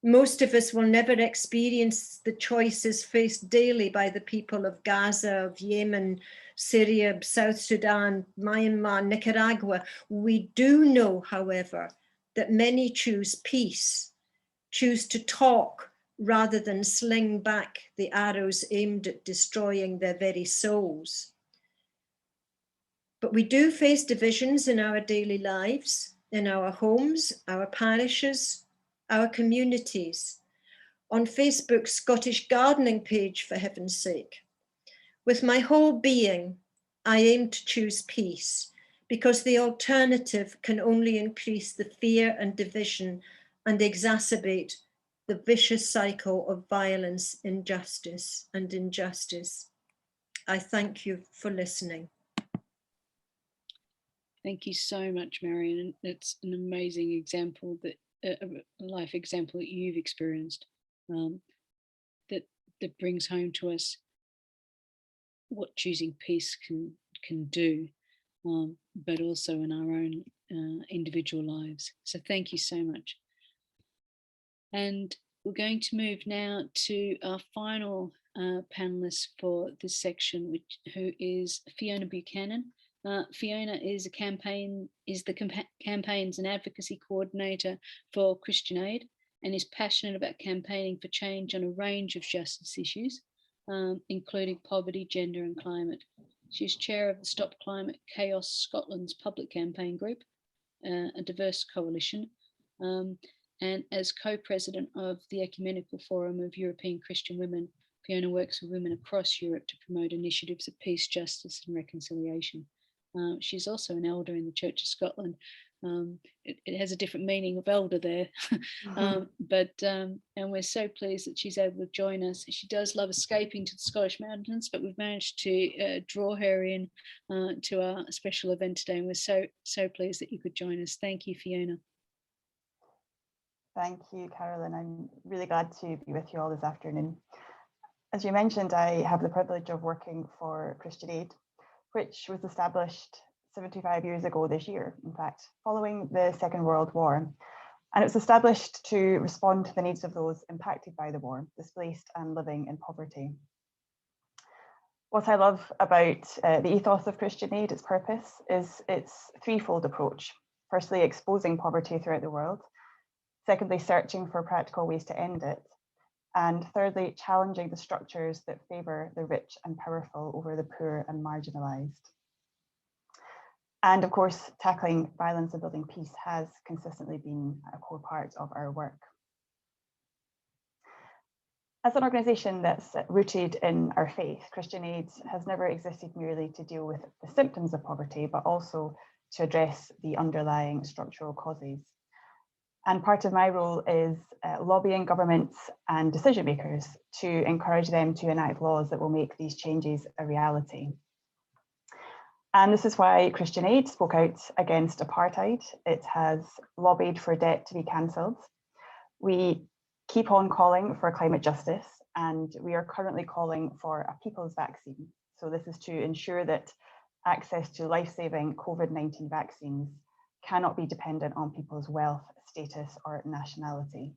Most of us will never experience the choices faced daily by the people of Gaza, of Yemen, Syria, South Sudan, Myanmar, Nicaragua. We do know, however, that many choose peace, choose to talk rather than sling back the arrows aimed at destroying their very souls. But we do face divisions in our daily lives, in our homes, our parishes, our communities. On Facebook's Scottish gardening page, for heaven's sake. With my whole being, I aim to choose peace, because the alternative can only increase the fear and division and exacerbate the vicious cycle of violence, injustice and injustice. I thank you for listening. Thank you so much, Marian. It's an amazing example that a life example that you've experienced, that brings home to us what choosing peace can do, but also in our own individual lives. So thank you so much. And we're going to move now to our final panelist for this section, who is Fiona Buchanan. Fiona is the campaigns and advocacy coordinator for Christian Aid, and is passionate about campaigning for change on a range of justice issues, including poverty, gender and climate. She's chair of the Stop Climate Chaos Scotland's public campaign group, a diverse coalition, and as co-president of the Ecumenical Forum of European Christian Women, Fiona works with women across Europe to promote initiatives of peace, justice and reconciliation. She's also an elder in the Church of Scotland. It has a different meaning of elder there, and we're so pleased that she's able to join us. She does love escaping to the Scottish mountains, but we've managed to draw her in to our special event today, and we're so pleased that you could join us. Thank you, Fiona. Thank you, Carolyn. I'm really glad to be with you all this afternoon. As you mentioned, I have the privilege of working for Christian Aid, which was established 75 years ago this year, in fact, following the Second World War. And it was established to respond to the needs of those impacted by the war, displaced and living in poverty. What I love about the ethos of Christian Aid, its purpose, is its threefold approach. Firstly, exposing poverty throughout the world. Secondly, searching for practical ways to end it. And thirdly, challenging the structures that favour the rich and powerful over the poor and marginalised. And of course, tackling violence and building peace has consistently been a core part of our work. As an organisation that's rooted in our faith, Christian Aid has never existed merely to deal with the symptoms of poverty, but also to address the underlying structural causes. And part of my role is lobbying governments and decision makers to encourage them to enact laws that will make these changes a reality. And this is why Christian Aid spoke out against apartheid. It has lobbied for debt to be cancelled. We keep on calling for climate justice, and we are currently calling for a people's vaccine. So this is to ensure that access to life-saving COVID-19 vaccines cannot be dependent on people's wealth, status or nationality.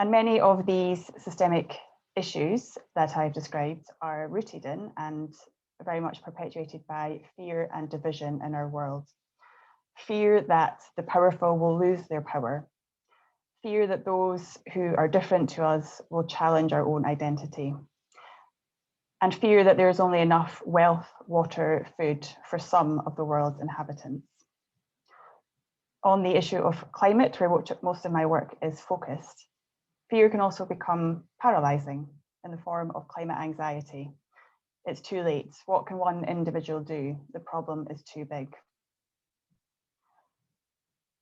And many of these systemic issues that I've described are rooted in and very much perpetuated by fear and division in our world. Fear that the powerful will lose their power. Fear that those who are different to us will challenge our own identity. And fear that there is only enough wealth, water, food for some of the world's inhabitants. On the issue of climate, where most of my work is focused, fear can also become paralysing in the form of climate anxiety. It's too late. What can one individual do? The problem is too big.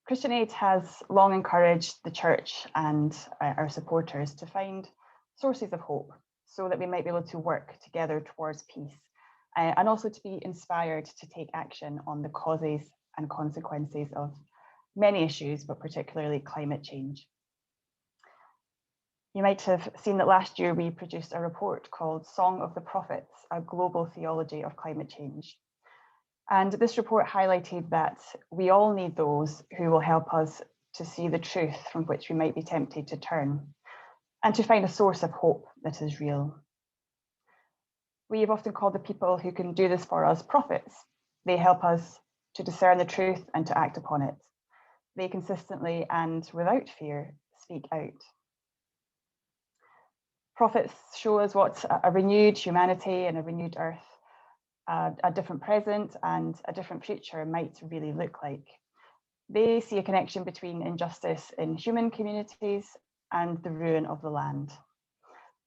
Christian Aid has long encouraged the church and our supporters to find sources of hope so that we might be able to work together towards peace, and also to be inspired to take action on the causes and consequences of many issues, but particularly climate change. You might have seen that last year we produced a report called Song of the Prophets, a global theology of climate change. And this report highlighted that we all need those who will help us to see the truth from which we might be tempted to turn, and to find a source of hope that is real. We have often called the people who can do this for us prophets. They help us to discern the truth and to act upon it. They consistently and without fear speak out. Prophets show us what a renewed humanity and a renewed earth, a different present and a different future might really look like. They see a connection between injustice in human communities and the ruin of the land.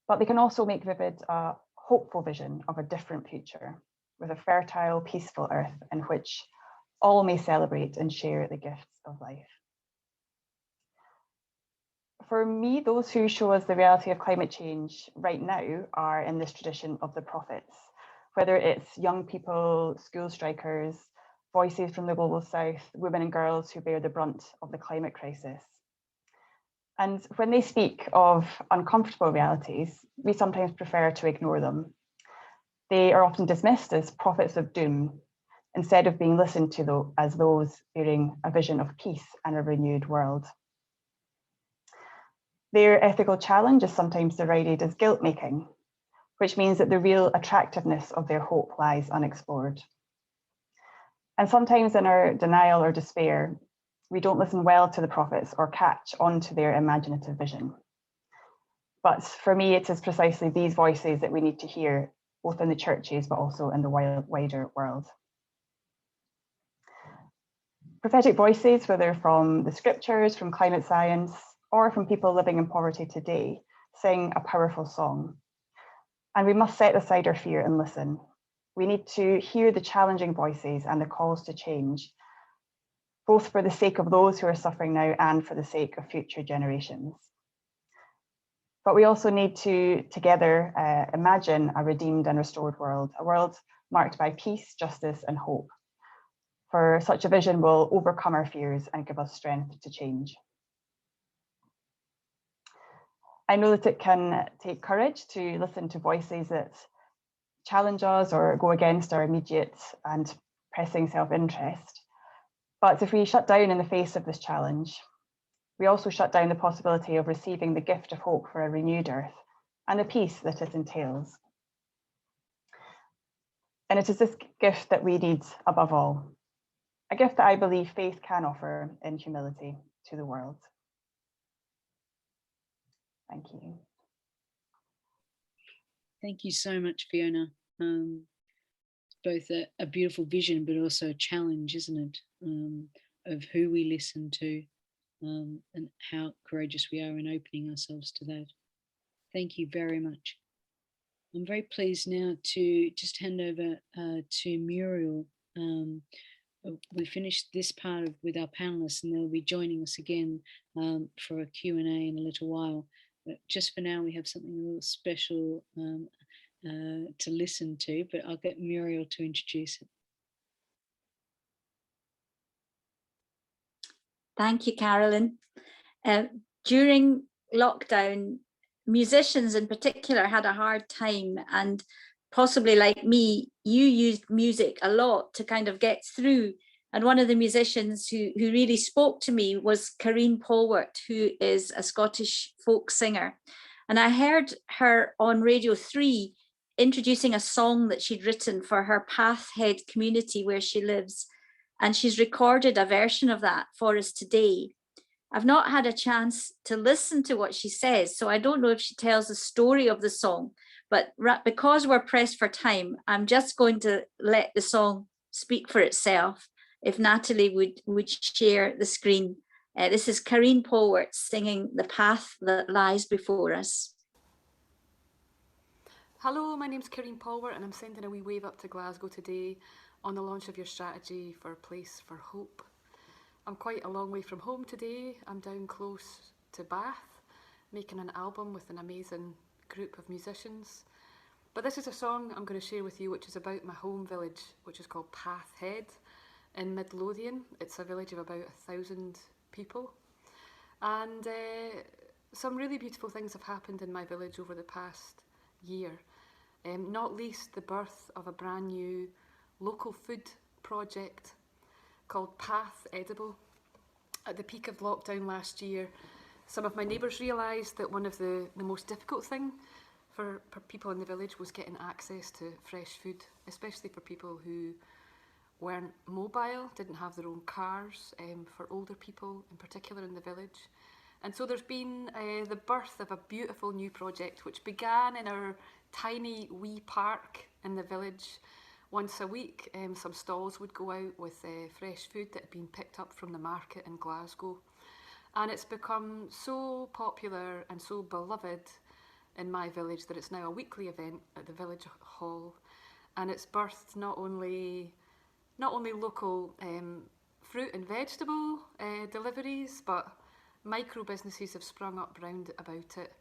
But they can also make vivid a hopeful vision of a different future with a fertile, peaceful earth in which all may celebrate and share the gifts of life. For me, those who show us the reality of climate change right now are in this tradition of the prophets, whether it's young people, school strikers, voices from the global south, women and girls who bear the brunt of the climate crisis. And when they speak of uncomfortable realities, we sometimes prefer to ignore them. They are often dismissed as prophets of doom, instead of being listened to as those bearing a vision of peace and a renewed world. Their ethical challenge is sometimes derided as guilt-making, which means that the real attractiveness of their hope lies unexplored. And sometimes in our denial or despair, we don't listen well to the prophets or catch onto their imaginative vision. But for me, it is precisely these voices that we need to hear, both in the churches, but also in the wider world. Prophetic voices, whether from the scriptures, from climate science, or from people living in poverty today, sing a powerful song. And we must set aside our fear and listen. We need to hear the challenging voices and the calls to change, both for the sake of those who are suffering now and for the sake of future generations. But we also need to together imagine a redeemed and restored world, a world marked by peace, justice, and hope. For such a vision will overcome our fears and give us strength to change. I know that it can take courage to listen to voices that challenge us or go against our immediate and pressing self-interest. But if we shut down in the face of this challenge, we also shut down the possibility of receiving the gift of hope for a renewed earth and the peace that it entails. And it is this gift that we need above all, a gift that I believe faith can offer in humility to the world. Thank you. Thank you so much, Fiona. Both a beautiful vision, but also a challenge, isn't it, of who we listen to and how courageous we are in opening ourselves to that. Thank you very much. I'm very pleased now to just hand over to Muriel. We finished this part with our panelists, and they'll be joining us again for a Q&A in a little while. But just for now, we have something a little special to listen to, but I'll get Muriel to introduce it. Thank you, Carolyn. During lockdown, musicians in particular had a hard time, and possibly like me, you used music a lot to kind of get through. And one of the musicians who really spoke to me was Marian Pallister, who is a Scottish folk singer. And I heard her on Radio 3 introducing a song that she'd written for her Pax Head community where she lives. And she's recorded a version of that for us today. I've not had a chance to listen to what she says, so I don't know if she tells the story of the song, but because we're pressed for time, I'm just going to let the song speak for itself. If Natalie would share the screen. This is Marian Pallister singing The Path That Lies Before Us. Hello, my name's Marian Pallister and I'm sending a wee wave up to Glasgow today on the launch of your strategy for Place for Hope. I'm quite a long way from home today. I'm down close to Bath, making an album with an amazing group of musicians. But this is a song I'm going to share with you which is about my home village, which is called Pax Head in Midlothian. It's a village of about 1,000 people. And some really beautiful things have happened in my village over the past year. Not least the birth of a brand new local food project called Path Edible. At the peak of lockdown last year, some of my neighbours realised that one of the most difficult thing for people in the village was getting access to fresh food, especially for people who weren't mobile, didn't have their own cars, for older people in particular in the village. And so there's been the birth of a beautiful new project which began in our tiny wee park in the village. Once a week, some stalls would go out with fresh food that had been picked up from the market in Glasgow. And it's become so popular and so beloved in my village that it's now a weekly event at the village hall. And it's birthed not only local fruit and vegetable deliveries, but micro businesses have sprung up round about it.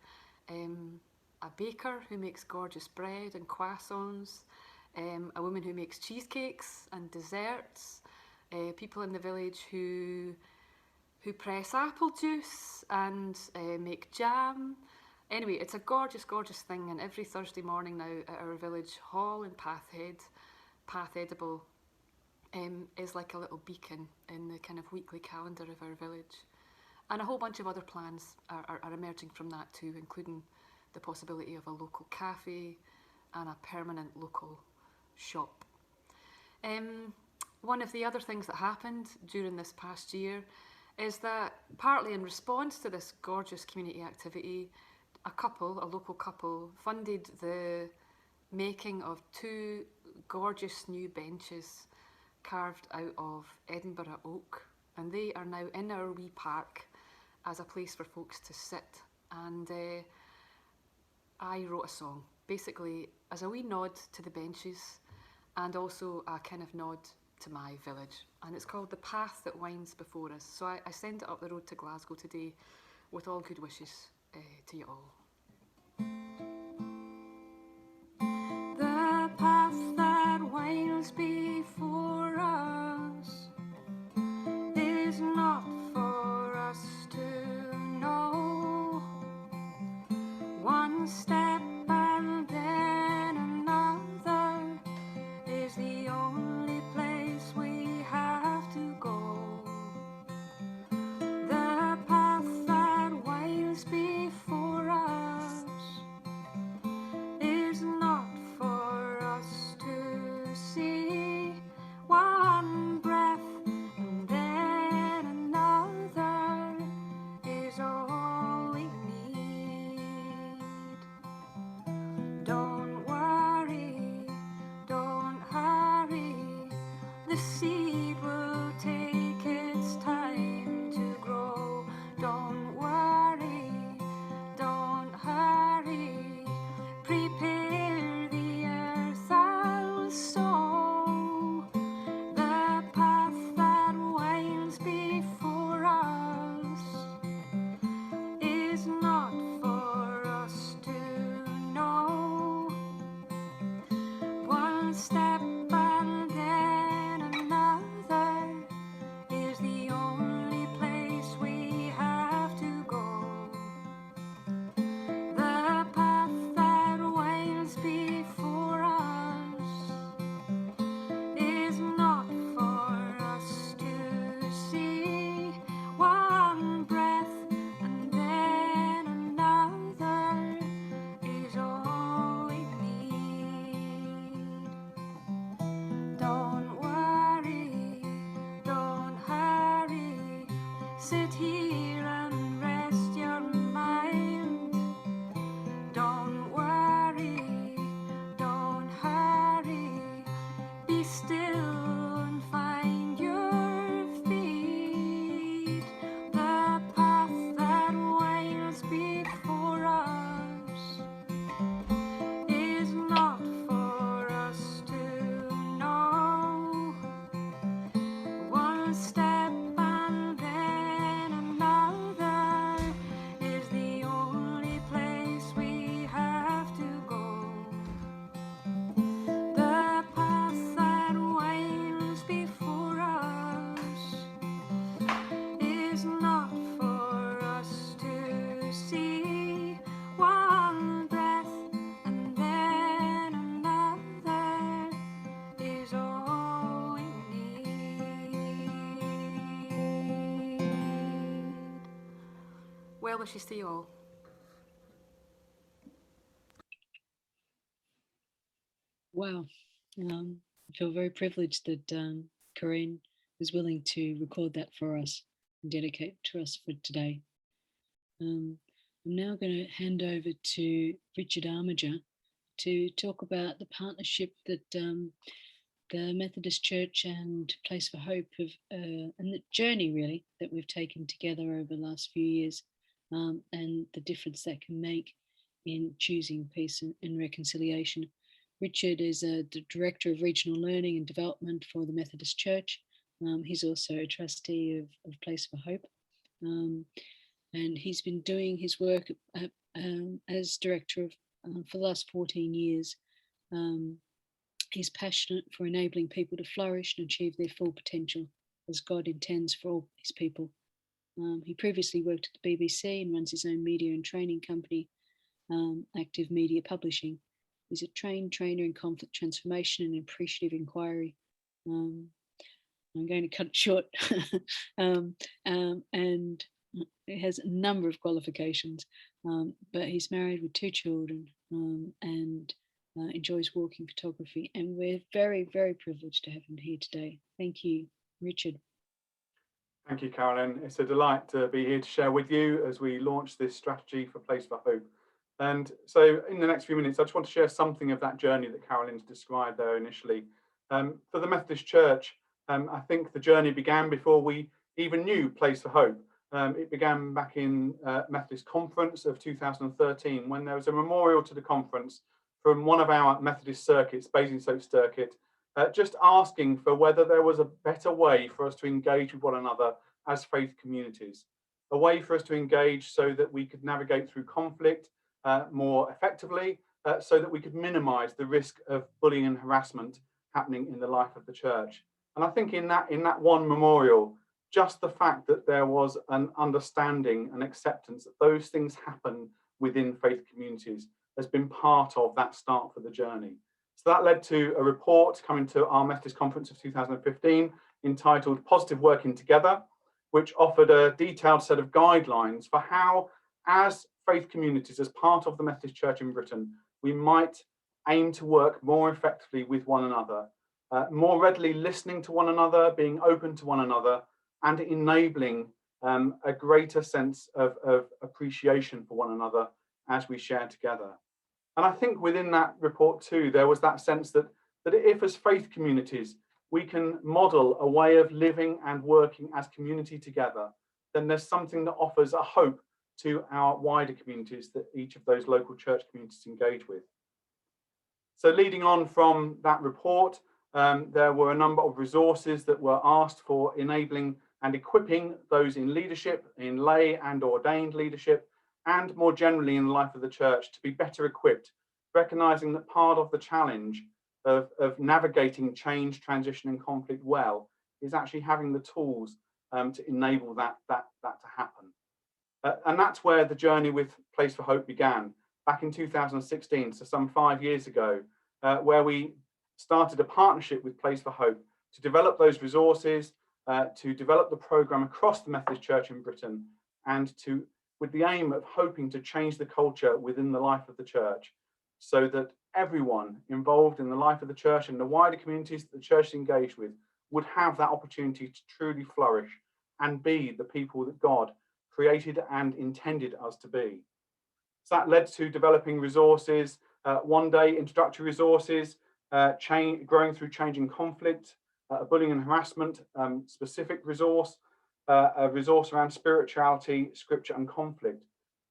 A baker who makes gorgeous bread and croissants, a woman who makes cheesecakes and desserts, people in the village who press apple juice and make jam. Anyway, it's a gorgeous, gorgeous thing, and every Thursday morning now at our village hall in Path Edible is like a little beacon in the kind of weekly calendar of our village. And a whole bunch of other plans are emerging from that too, including the possibility of a local cafe and a permanent local shop. One of the other things that happened during this past year is that, partly in response to this gorgeous community activity, a local couple, funded the making of 2 gorgeous new benches carved out of Edinburgh oak, and they are now in our wee park as a place for folks to sit. And I wrote a song, basically as a wee nod to the benches and also a kind of nod to my village, and it's called The Path That Winds Before Us. So I send it up the road to Glasgow today with all good wishes to you all. The path that winds before us is not for us to know. One step and then another is the only place we have to go. The path that winds before us is not for us to see. One breath and then another is all we need. Don't worry, don't hurry, the seed will take its time to grow. Don't worry, don't hurry, prepare the earth I'll sow. The path that winds before us is not for us to know. One step and then another is the only place we have to go. The path that winds before us is not for us to see. One breath and then another is all we need. Don't worry, don't hurry, sit here and rest your mind. Don't worry, don't hurry, be still and find your feet. The path that winds before us is not for us to know. One step and then another is the only place we have to go. The path that winds before us is not for us to see. One breath and then another is all we need. Well wishes to you all. Wow. I feel very privileged that Corinne was willing to record that for us and dedicate to us for today. I'm now going to hand over to Richard Armiger to talk about the partnership that the Methodist Church and Place for Hope have, and the journey really that we've taken together over the last few years, and the difference that can make in choosing peace and reconciliation. Richard is the Director of Regional Learning and Development for the Methodist Church. He's also a trustee of Place for Hope. And he's been doing his work as director for the last 14 years. He's passionate for enabling people to flourish and achieve their full potential as God intends for all his people. He previously worked at the BBC and runs his own media and training company, Active Media Publishing. He's a trained trainer in conflict transformation and appreciative inquiry. I'm going to cut it short. And he has a number of qualifications, but he's married with 2 children and enjoys walking photography. And we're very, very privileged to have him here today. Thank you, Richard. Thank you, Carolyn. It's a delight to be here to share with you as we launch this strategy for Place for Hope. And so in the next few minutes, I just want to share something of that journey that Carolyn's described there initially. For the Methodist Church, I think the journey began before we even knew Place for Hope. It began back in Methodist Conference of 2013, when there was a memorial to the conference from one of our Methodist circuits, Basingstoke Circuit, just asking for whether there was a better way for us to engage with one another as faith communities, a way for us to engage so that we could navigate through conflict more effectively, so that we could minimize the risk of bullying and harassment happening in the life of the church. And I think in that one memorial, just the fact that there was an understanding and acceptance that those things happen within faith communities has been part of that start for the journey. So that led to a report coming to our Methodist Conference of 2015 entitled Positive Working Together, which offered a detailed set of guidelines for how, as faith communities, as part of the Methodist Church in Britain, we might aim to work more effectively with one another, more readily listening to one another, being open to one another, and enabling a greater sense of appreciation for one another as we share together. And I think within that report too, there was that sense that if as faith communities, we can model a way of living and working as community together, then there's something that offers a hope to our wider communities that each of those local church communities engage with. So leading on from that report, there were a number of resources that were asked for enabling and equipping those in leadership, in lay and ordained leadership, and more generally in the life of the church to be better equipped, recognizing that part of the challenge of navigating change, transition and conflict well is actually having the tools to enable that to happen. And that's where the journey with Place for Hope began back in 2016, so some 5 years ago, where we started a partnership with Place for Hope to develop those resources, to develop the programme across the Methodist Church in Britain, and with the aim of hoping to change the culture within the life of the church, so that everyone involved in the life of the church and the wider communities that the church is engaged with would have that opportunity to truly flourish and be the people that God created and intended us to be. So that led to developing resources, one-day introductory resources, growing through changing conflict, a bullying and harassment specific resource, a resource around spirituality, scripture and conflict,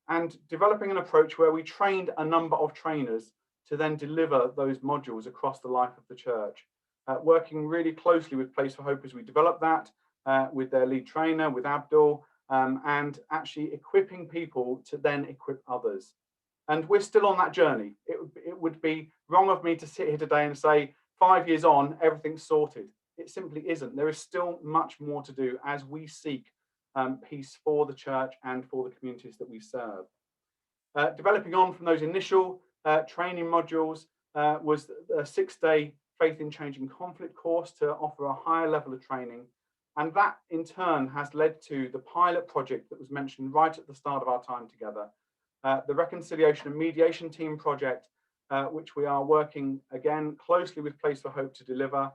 and developing an approach where we trained a number of trainers to then deliver those modules across the life of the church, working really closely with Place for Hope as we develop that, with their lead trainer, with Abdul, and actually equipping people to then equip others. And we're still on that journey. It would be wrong of me to sit here today and say 5 years on, everything's sorted. It simply isn't. There is still much more to do as we seek peace for the church and for the communities that we serve. Developing on from those initial training modules was a 6-day Faith in Changing Conflict course to offer a higher level of training. And that in turn has led to the pilot project that was mentioned right at the start of our time together, the Reconciliation and Mediation Team project, which we are working again closely with Place for Hope to deliver,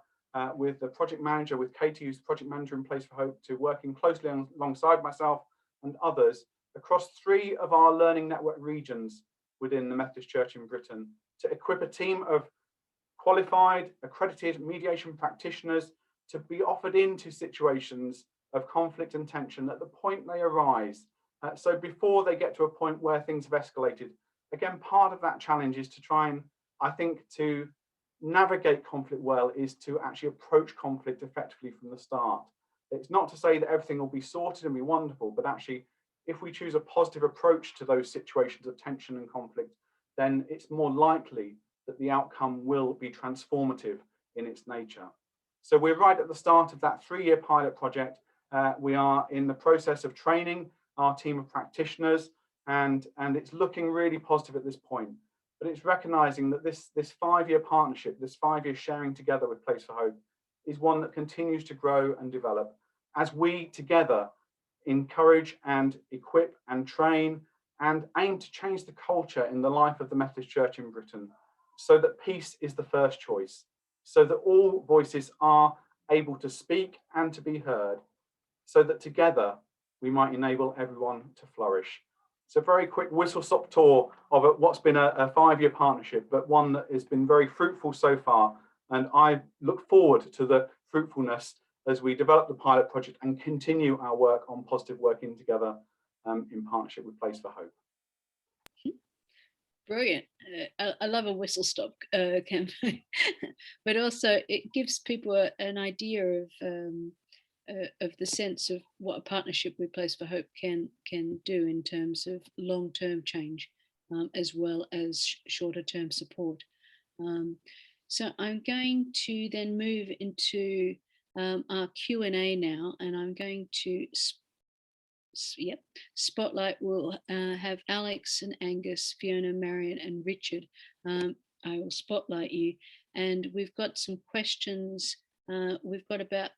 with the project manager, with Katie, who's the project manager in Place for Hope, to working closely alongside myself and others across 3 of our learning network regions within the Methodist Church in Britain to equip a team of qualified, accredited mediation practitioners to be offered into situations of conflict and tension at the point they arise. So before they get to a point where things have escalated. Again, part of that challenge is to try and, I think, to navigate conflict well is to actually approach conflict effectively from the start. It's not to say that everything will be sorted and be wonderful, but actually, if we choose a positive approach to those situations of tension and conflict, then it's more likely that the outcome will be transformative in its nature. So we're right at the start of that 3-year pilot project. We are in the process of training our team of practitioners, and it's looking really positive at this point. But it's recognizing that this 5-year partnership, this 5-year sharing together with Place for Hope, is one that continues to grow and develop as we together encourage and equip and train and aim to change the culture in the life of the Methodist Church in Britain, so that peace is the first choice, so that all voices are able to speak and to be heard, so that together we might enable everyone to flourish. It's a very quick whistle-stop tour of what's been a 5-year partnership, but one that has been very fruitful so far. And I look forward to the fruitfulness as we develop the pilot project and continue our work on positive working together in partnership with Place for Hope. Brilliant. I love a whistle stop campaign, but also it gives people an idea of the sense of what a partnership with Place for Hope can do in terms of long-term change, as well as shorter-term support. So I'm going to then move into our Q&A now, and I'm going to spotlight will have Alex and Angus, Fiona, Marian and Richard. I will spotlight you, and we've got some questions. We've got about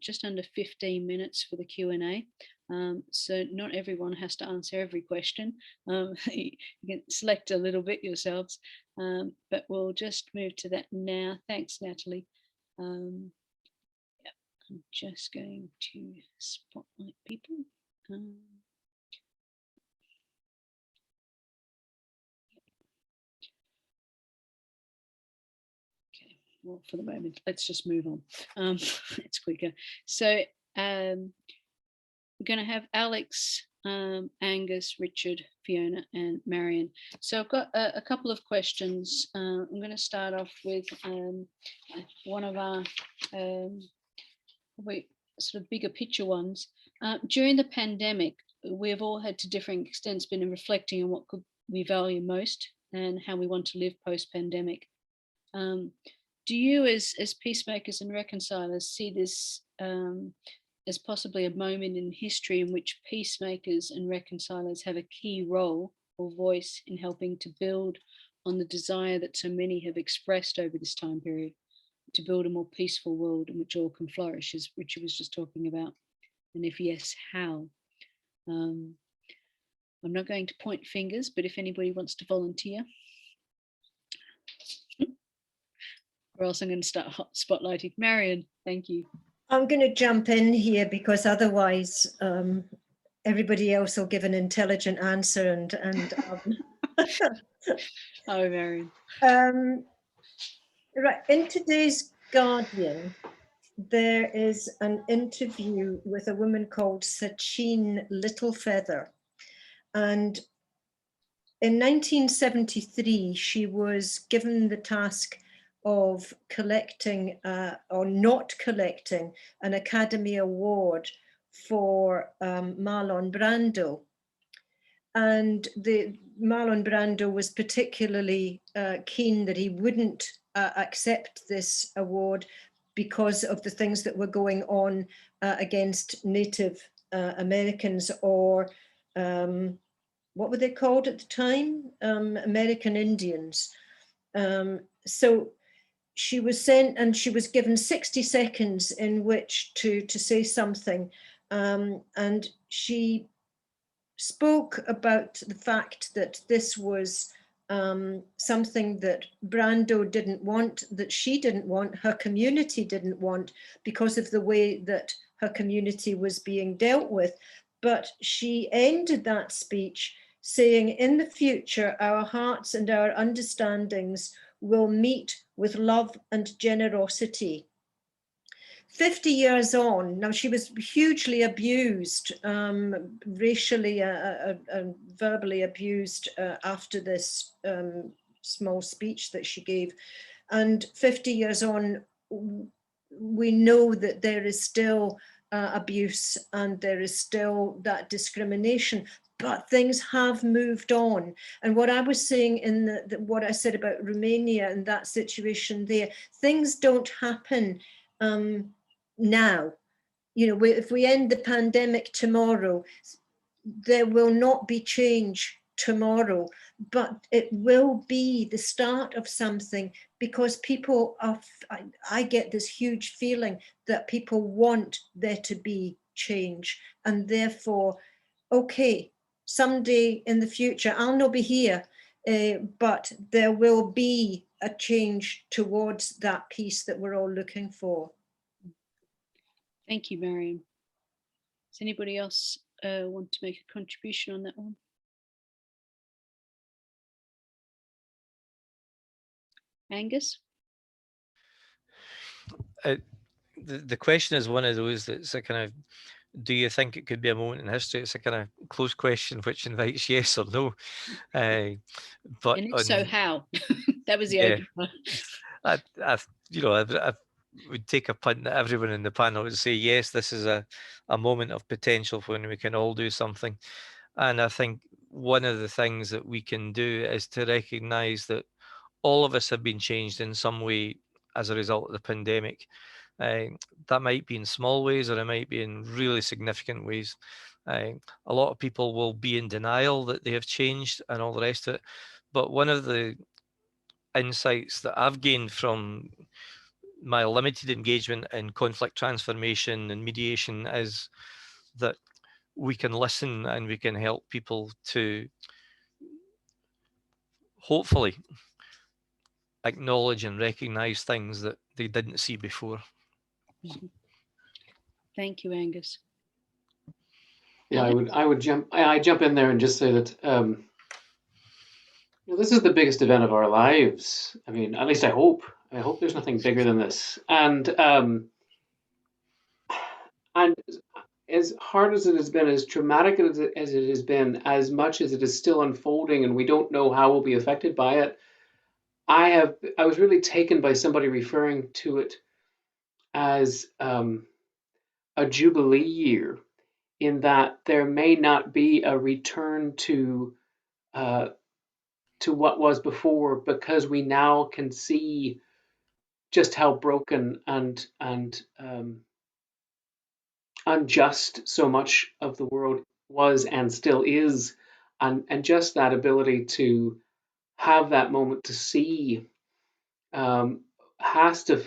just under 15 minutes for the Q&A. So not everyone has to answer every question. You can select a little bit yourselves, but we'll just move to that now. Thanks, Natalie. I'm just going to spotlight people. Okay, well, for the moment, let's just move on. It's quicker. So we're going to have Alex, Angus, Richard, Fiona and Marian. So I've got a couple of questions. I'm going to start off with one of our sort of bigger picture ones. During the pandemic, we have all had to differing extents been reflecting on what we value most and how we want to live post-pandemic. Do you as peacemakers and reconcilers see this as possibly a moment in history in which peacemakers and reconcilers have a key role or voice in helping to build on the desire that so many have expressed over this time period to build a more peaceful world in which all can flourish, as Richard was just talking about? And if yes, how? I'm not going to point fingers, but if anybody wants to volunteer, or else I'm going to start spotlighting. Marian, thank you. I'm going to jump in here because otherwise everybody else will give an intelligent answer and Oh, Marian. Right, in today's Guardian, there is an interview with a woman called Sachin Littlefeather. And in 1973, she was given the task of collecting or not collecting an Academy Award for Marlon Brando. And Marlon Brando was particularly keen that he wouldn't accept this award because of the things that were going on against Native Americans, or what were they called at the time? American Indians. So she was sent and she was given 60 seconds in which to say something. And she spoke about the fact that this was something that Brando didn't want, that she didn't want, her community didn't want, because of the way that her community was being dealt with. But she ended that speech saying, in the future, our hearts and our understandings will meet with love and generosity. 50 years on, now she was hugely abused, racially and verbally abused after this small speech that she gave. And 50 years on, we know that there is still abuse and there is still that discrimination, but things have moved on. And what I was saying in what I said about Romania and that situation there, things don't happen now. You know, if we end the pandemic tomorrow, there will not be change tomorrow, but it will be the start of something, because people are, I get this huge feeling that people want there to be change, and therefore, okay, someday in the future, I'll not be here, but there will be a change towards that peace that we're all looking for. Thank you, Marian. Does anybody else want to make a contribution on that one? Angus? The question is one of those that's a kind of, do you think it could be a moment in history? It's a kind of close question which invites yes or no. But and if so, how? That was the open one. I would take a punt that everyone in the panel would say, yes, this is a moment of potential when we can all do something. And I think one of the things that we can do is to recognise that all of us have been changed in some way as a result of the pandemic. That might be in small ways, or it might be in really significant ways. A lot of people will be in denial that they have changed and all the rest of it. But one of the insights that I've gained from my limited engagement in conflict transformation and mediation is that we can listen and we can help people to hopefully acknowledge and recognize things that they didn't see before. Thank you, Angus. Yeah, I would jump in there and just say that this is the biggest event of our lives. I mean, at least I hope. I hope there's nothing bigger than this. And as hard as it has been, as traumatic as it has been, as much as it is still unfolding and we don't know how we'll be affected by it, I was really taken by somebody referring to it as a jubilee year, in that there may not be a return to what was before, because we now can see just how broken and unjust so much of the world was and still is, and just that ability to have that moment to see has to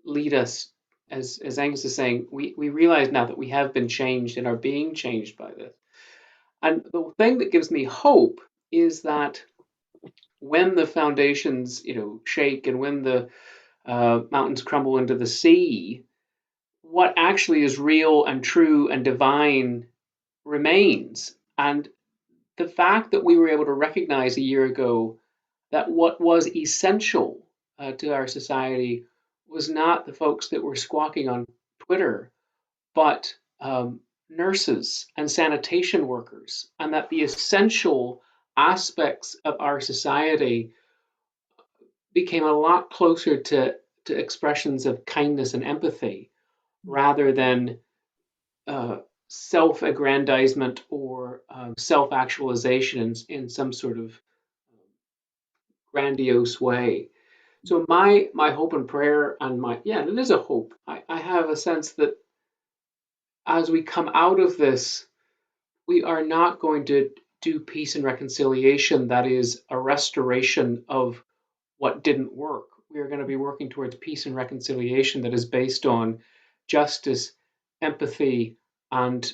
lead us, as Angus is saying, we realize now that we have been changed and are being changed by this. And the thing that gives me hope is that when the foundations, shake, and when the mountains crumble into the sea, what actually is real and true and divine remains. And the fact that we were able to recognize a year ago that what was essential to our society was not the folks that were squawking on Twitter, but nurses and sanitation workers, and that the essential aspects of our society became a lot closer to expressions of kindness and empathy, rather than self-aggrandizement or self-actualization in some sort of grandiose way. So my hope and prayer, and it is a hope. I have a sense that as we come out of this, we are not going to do peace and reconciliation that is a restoration of what didn't work. We are going to be working towards peace and reconciliation that is based on justice, empathy, and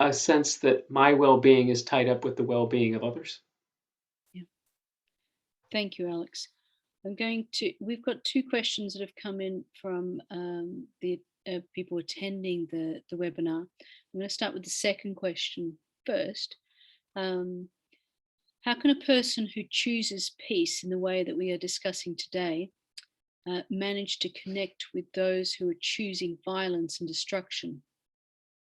a sense that my well-being is tied up with the well-being of others. Yeah. Thank you, Alex. We've got two questions that have come in from the people attending the webinar. I'm going to start with the second question first. How can a person who chooses peace in the way that we are discussing today manage to connect with those who are choosing violence and destruction?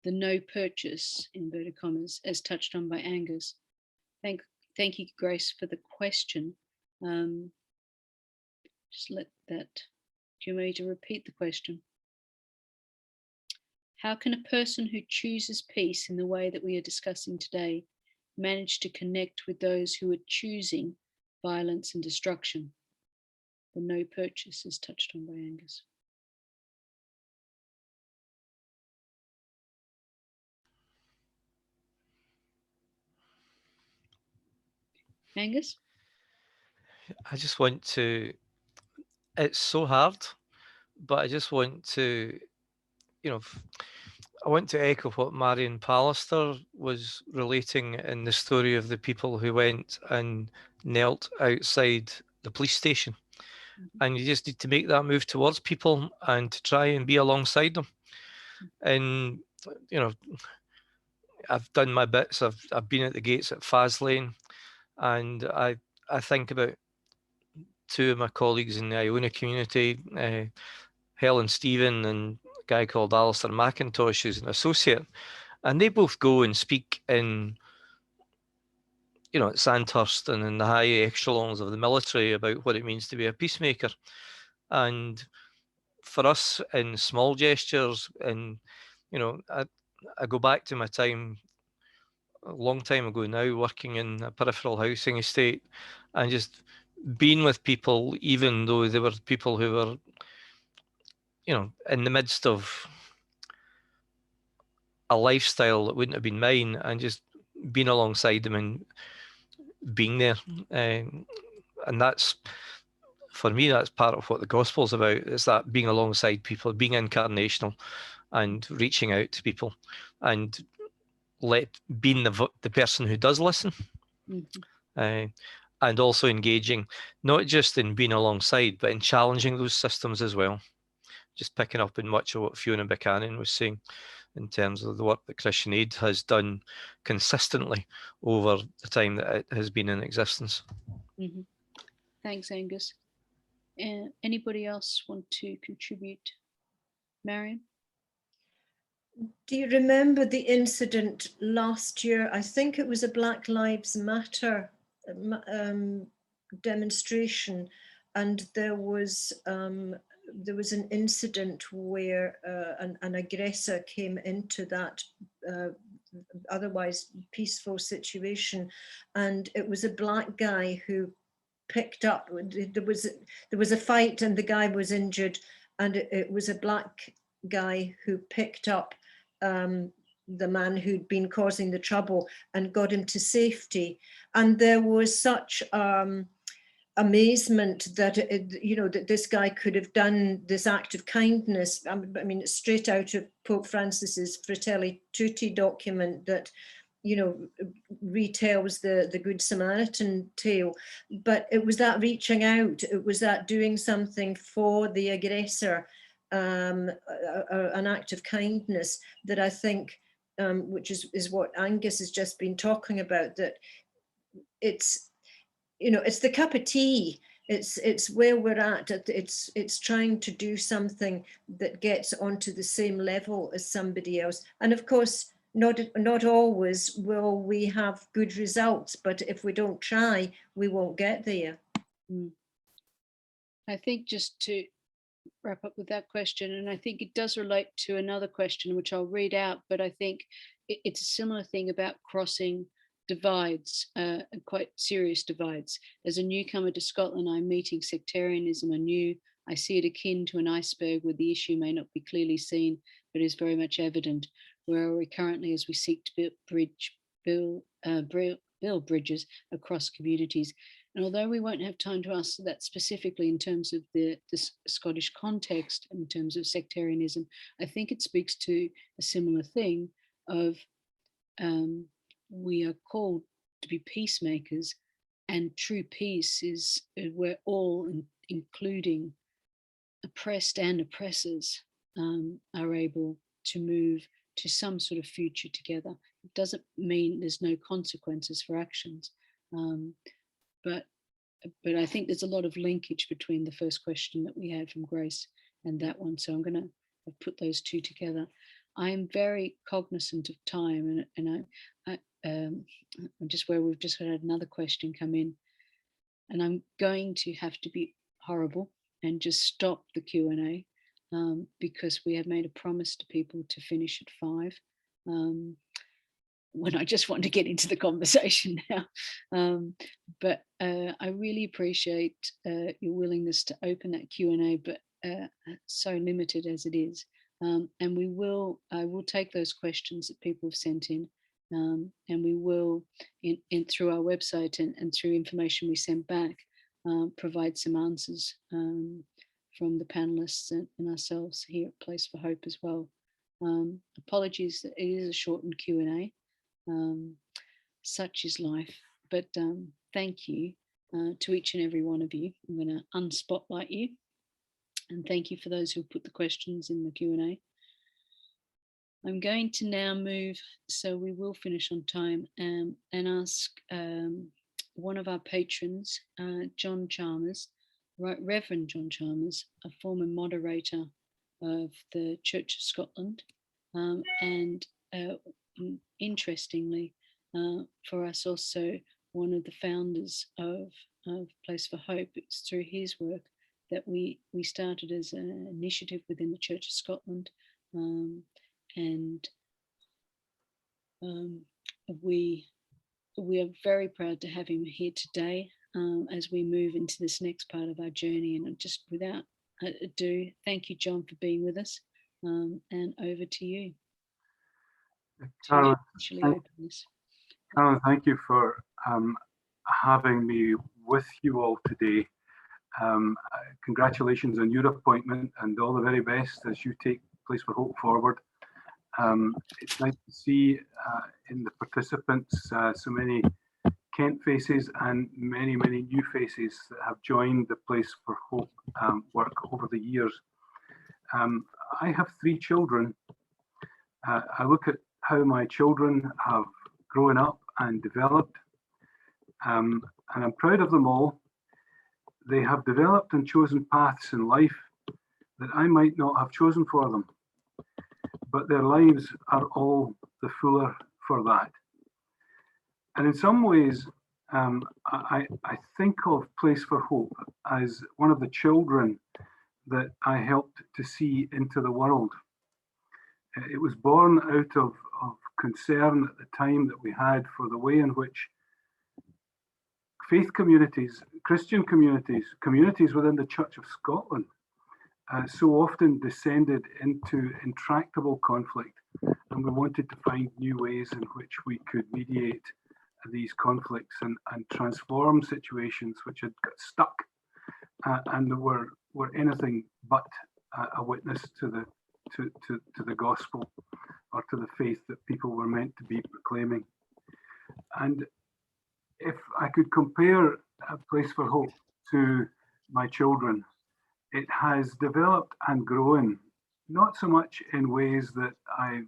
The no purchase, inverted commas, as touched on by Angus. Thank you, Grace, for the question. Just let that, do you want me to repeat the question? How can a person who chooses peace in the way that we are discussing today manage to connect with those who are choosing violence and destruction? the no purchase is touched on by Angus. Angus? I just want to, it's so hard, but I just want to, you know, I want to echo what Marian Pallister was relating in the story of the people who went and knelt outside the police station. And you just need to make that move towards people and to try and be alongside them. And, you know, I've done my bits. I've been at the gates at Faslane, and I think about two of my colleagues in the Iona community, Helen Stephen and a guy called Alistair McIntosh, who's an associate, and they both go and speak in, you know, at Sandhurst and in the high echelons of the military about what it means to be a peacemaker. And for us, in small gestures, and, you know, I go back to my time a long time ago now, working in a peripheral housing estate, and just being with people, even though they were people who were, you know, in the midst of a lifestyle that wouldn't have been mine, and just being alongside them and being there. And that's, for me, that's part of what the gospel's about, is that being alongside people, being incarnational and reaching out to people, and being the person who does listen. Mm-hmm. And also engaging, not just in being alongside, but in challenging those systems as well. Just picking up on much of what Fiona Buchanan was saying in terms of the work that Christian Aid has done consistently over the time that it has been in existence. Mm-hmm. Thanks, Angus. Anybody else want to contribute? Marian? Do you remember the incident last year? I think it was a Black Lives Matter demonstration, and there was an incident where an aggressor came into that otherwise peaceful situation, and it was a black guy who picked up. There was a fight, and the guy was injured, and it was a black guy who picked up the man who'd been causing the trouble and got him to safety. And there was such amazement that that this guy could have done this act of kindness. I mean, it's straight out of Pope Francis's Fratelli Tutti document that, you know, retells the Good Samaritan tale. But it was that reaching out, it was that doing something for the aggressor, an act of kindness that I think, which is what Angus has just been talking about, that it's, you know, it's the cup of tea. It's where we're at. It's trying to do something that gets onto the same level as somebody else. And of course, not always will we have good results, but if we don't try, we won't get there. I think just to wrap up with that question, and I think it does relate to another question, which I'll read out, but I think it's a similar thing about crossing divides, quite serious divides. As a newcomer to Scotland, I'm meeting sectarianism anew. I see it akin to an iceberg where the issue may not be clearly seen, but is very much evident. Where are we currently as we seek to build bridges across communities? And although we won't have time to answer that specifically in terms of the Scottish context, in terms of sectarianism, I think it speaks to a similar thing of we are called to be peacemakers, and true peace is where all, including oppressed and oppressors, are able to move to some sort of future together. It doesn't mean there's no consequences for actions. But I think there's a lot of linkage between the first question that we had from Grace and that one. So I'm going to put those two together. I'm very cognizant of time, and I'm just where we've just had another question come in, and I'm going to have to be horrible and just stop the Q&A because we have made a promise to people to finish at 5. when I just want to get into the conversation now. But I really appreciate your willingness to open that Q&A, but so limited as it is. And I will take those questions that people have sent in, and we will, in through our website and through information we send back, provide some answers from the panelists and ourselves here at Place for Hope as well. Apologies that it is a shortened Q&A. Such is life, but thank you to each and every one of you. I'm going to unspotlight you, and thank you for those who put the questions in the Q&A. I'm going to now move, so we will finish on time, and ask one of our patrons, John Chalmers, Reverend John Chalmers, a former moderator of the Church of Scotland, and interestingly, for us also one of the founders of Place for Hope. It's through his work that we started as an initiative within the Church of Scotland, and we are very proud to have him here today as we move into this next part of our journey. And just without ado, thank you, John, for being with us, and over to you. Caroline, thank you for having me with you all today. Congratulations on your appointment, and all the very best as you take Place for Hope forward. It's nice to see in the participants so many Kent faces and many new faces that have joined the Place for Hope work over the years. I have 3 children. I look at how my children have grown up and developed, and I'm proud of them all. They have developed and chosen paths in life that I might not have chosen for them, but their lives are all the fuller for that. And in some ways, I think of Place for Hope as one of the children that I helped to see into the world. It was born out of concern at the time that we had for the way in which faith communities, Christian communities, communities within the Church of Scotland so often descended into intractable conflict, and we wanted to find new ways in which we could mediate these conflicts and transform situations which had got stuck and were anything but a witness to the gospel or to the faith that people were meant to be proclaiming. And if I could compare a Place for Hope to my children, it has developed and grown, not so much in ways that I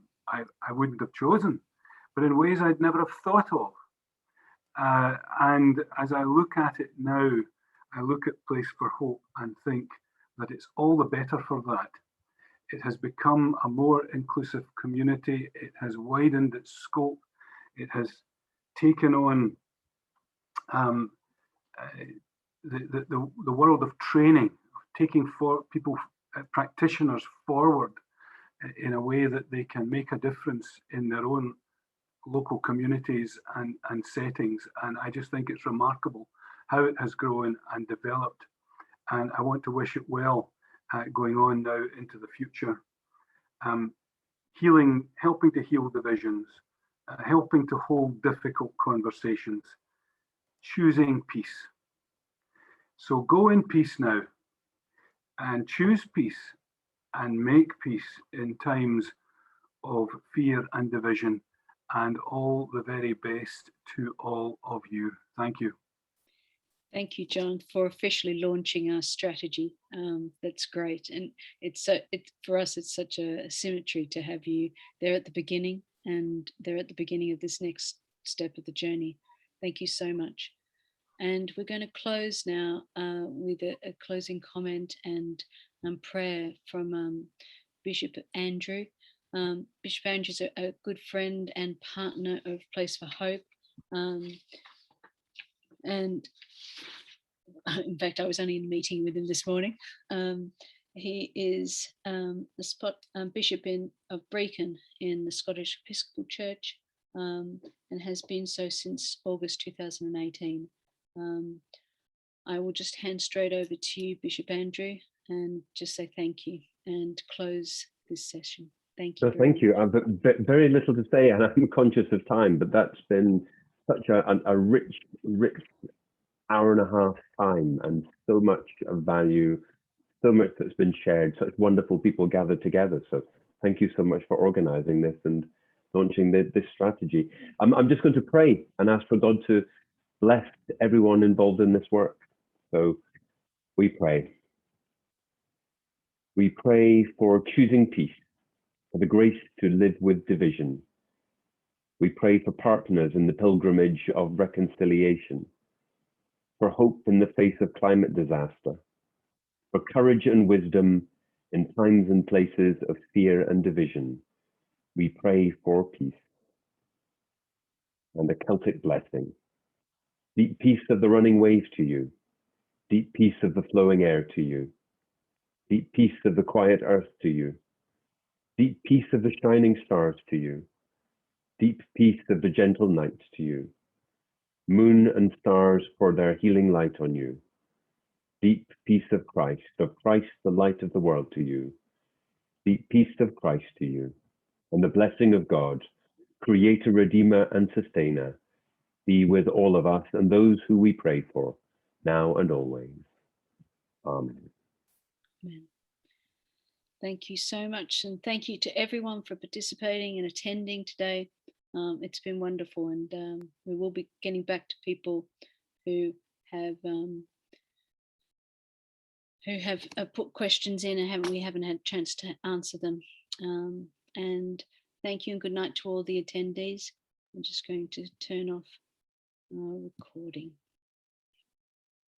wouldn't have chosen, but in ways I'd never have thought of. And as I look at it now, I look at Place for Hope and think that it's all the better for that. It has become a more inclusive community. It has widened its scope. It has taken on the world of training, taking for people, practitioners forward in a way that they can make a difference in their own local communities and settings. And I just think it's remarkable how it has grown and developed. And I want to wish it well going on now into the future. Helping to heal divisions, helping to hold difficult conversations, choosing peace. So go in peace now and choose peace and make peace in times of fear and division, and all the very best to all of you. Thank you. Thank you, John, for officially launching our strategy. That's great. And for us, it's such a symmetry to have you there at the beginning, and they're at the beginning of this next step of the journey. Thank you so much. And we're going to close now with a closing comment and prayer from Bishop Andrew. Bishop Andrew is a good friend and partner of Place for Hope. And in fact, I was only in a meeting with him this morning. He is the bishop of Brechin in the Scottish Episcopal Church. and has been so since August 2018. I will just hand straight over to you, Bishop Andrew, and just say thank you and close this session. Thank you. So thank you. I've very little to say, and I'm conscious of time, but that's been such a rich hour and a half time, and so much of value, so much that's been shared, such wonderful people gathered together. So thank you so much for organizing this and launching this strategy. I'm just going to pray and ask for God to bless everyone involved in this work. So we pray. We pray for choosing peace, for the grace to live with division. We pray for partners in the pilgrimage of reconciliation, for hope in the face of climate disaster, for courage and wisdom in times and places of fear and division. We pray for peace and a Celtic blessing. Deep peace of the running waves to you, deep peace of the flowing air to you, deep peace of the quiet earth to you, deep peace of the shining stars to you, deep peace of the gentle night to you, moon and stars pour their healing light on you, deep peace of Christ the light of the world to you, deep peace of Christ to you, and the blessing of God, Creator, Redeemer, and Sustainer, be with all of us and those who we pray for, now and always. Amen. Amen. Thank you so much, and thank you to everyone for participating and attending today. It's been wonderful, and we will be getting back to people who have put questions in and we haven't had a chance to answer them. And thank you and good night to all the attendees. I'm just going to turn off recording.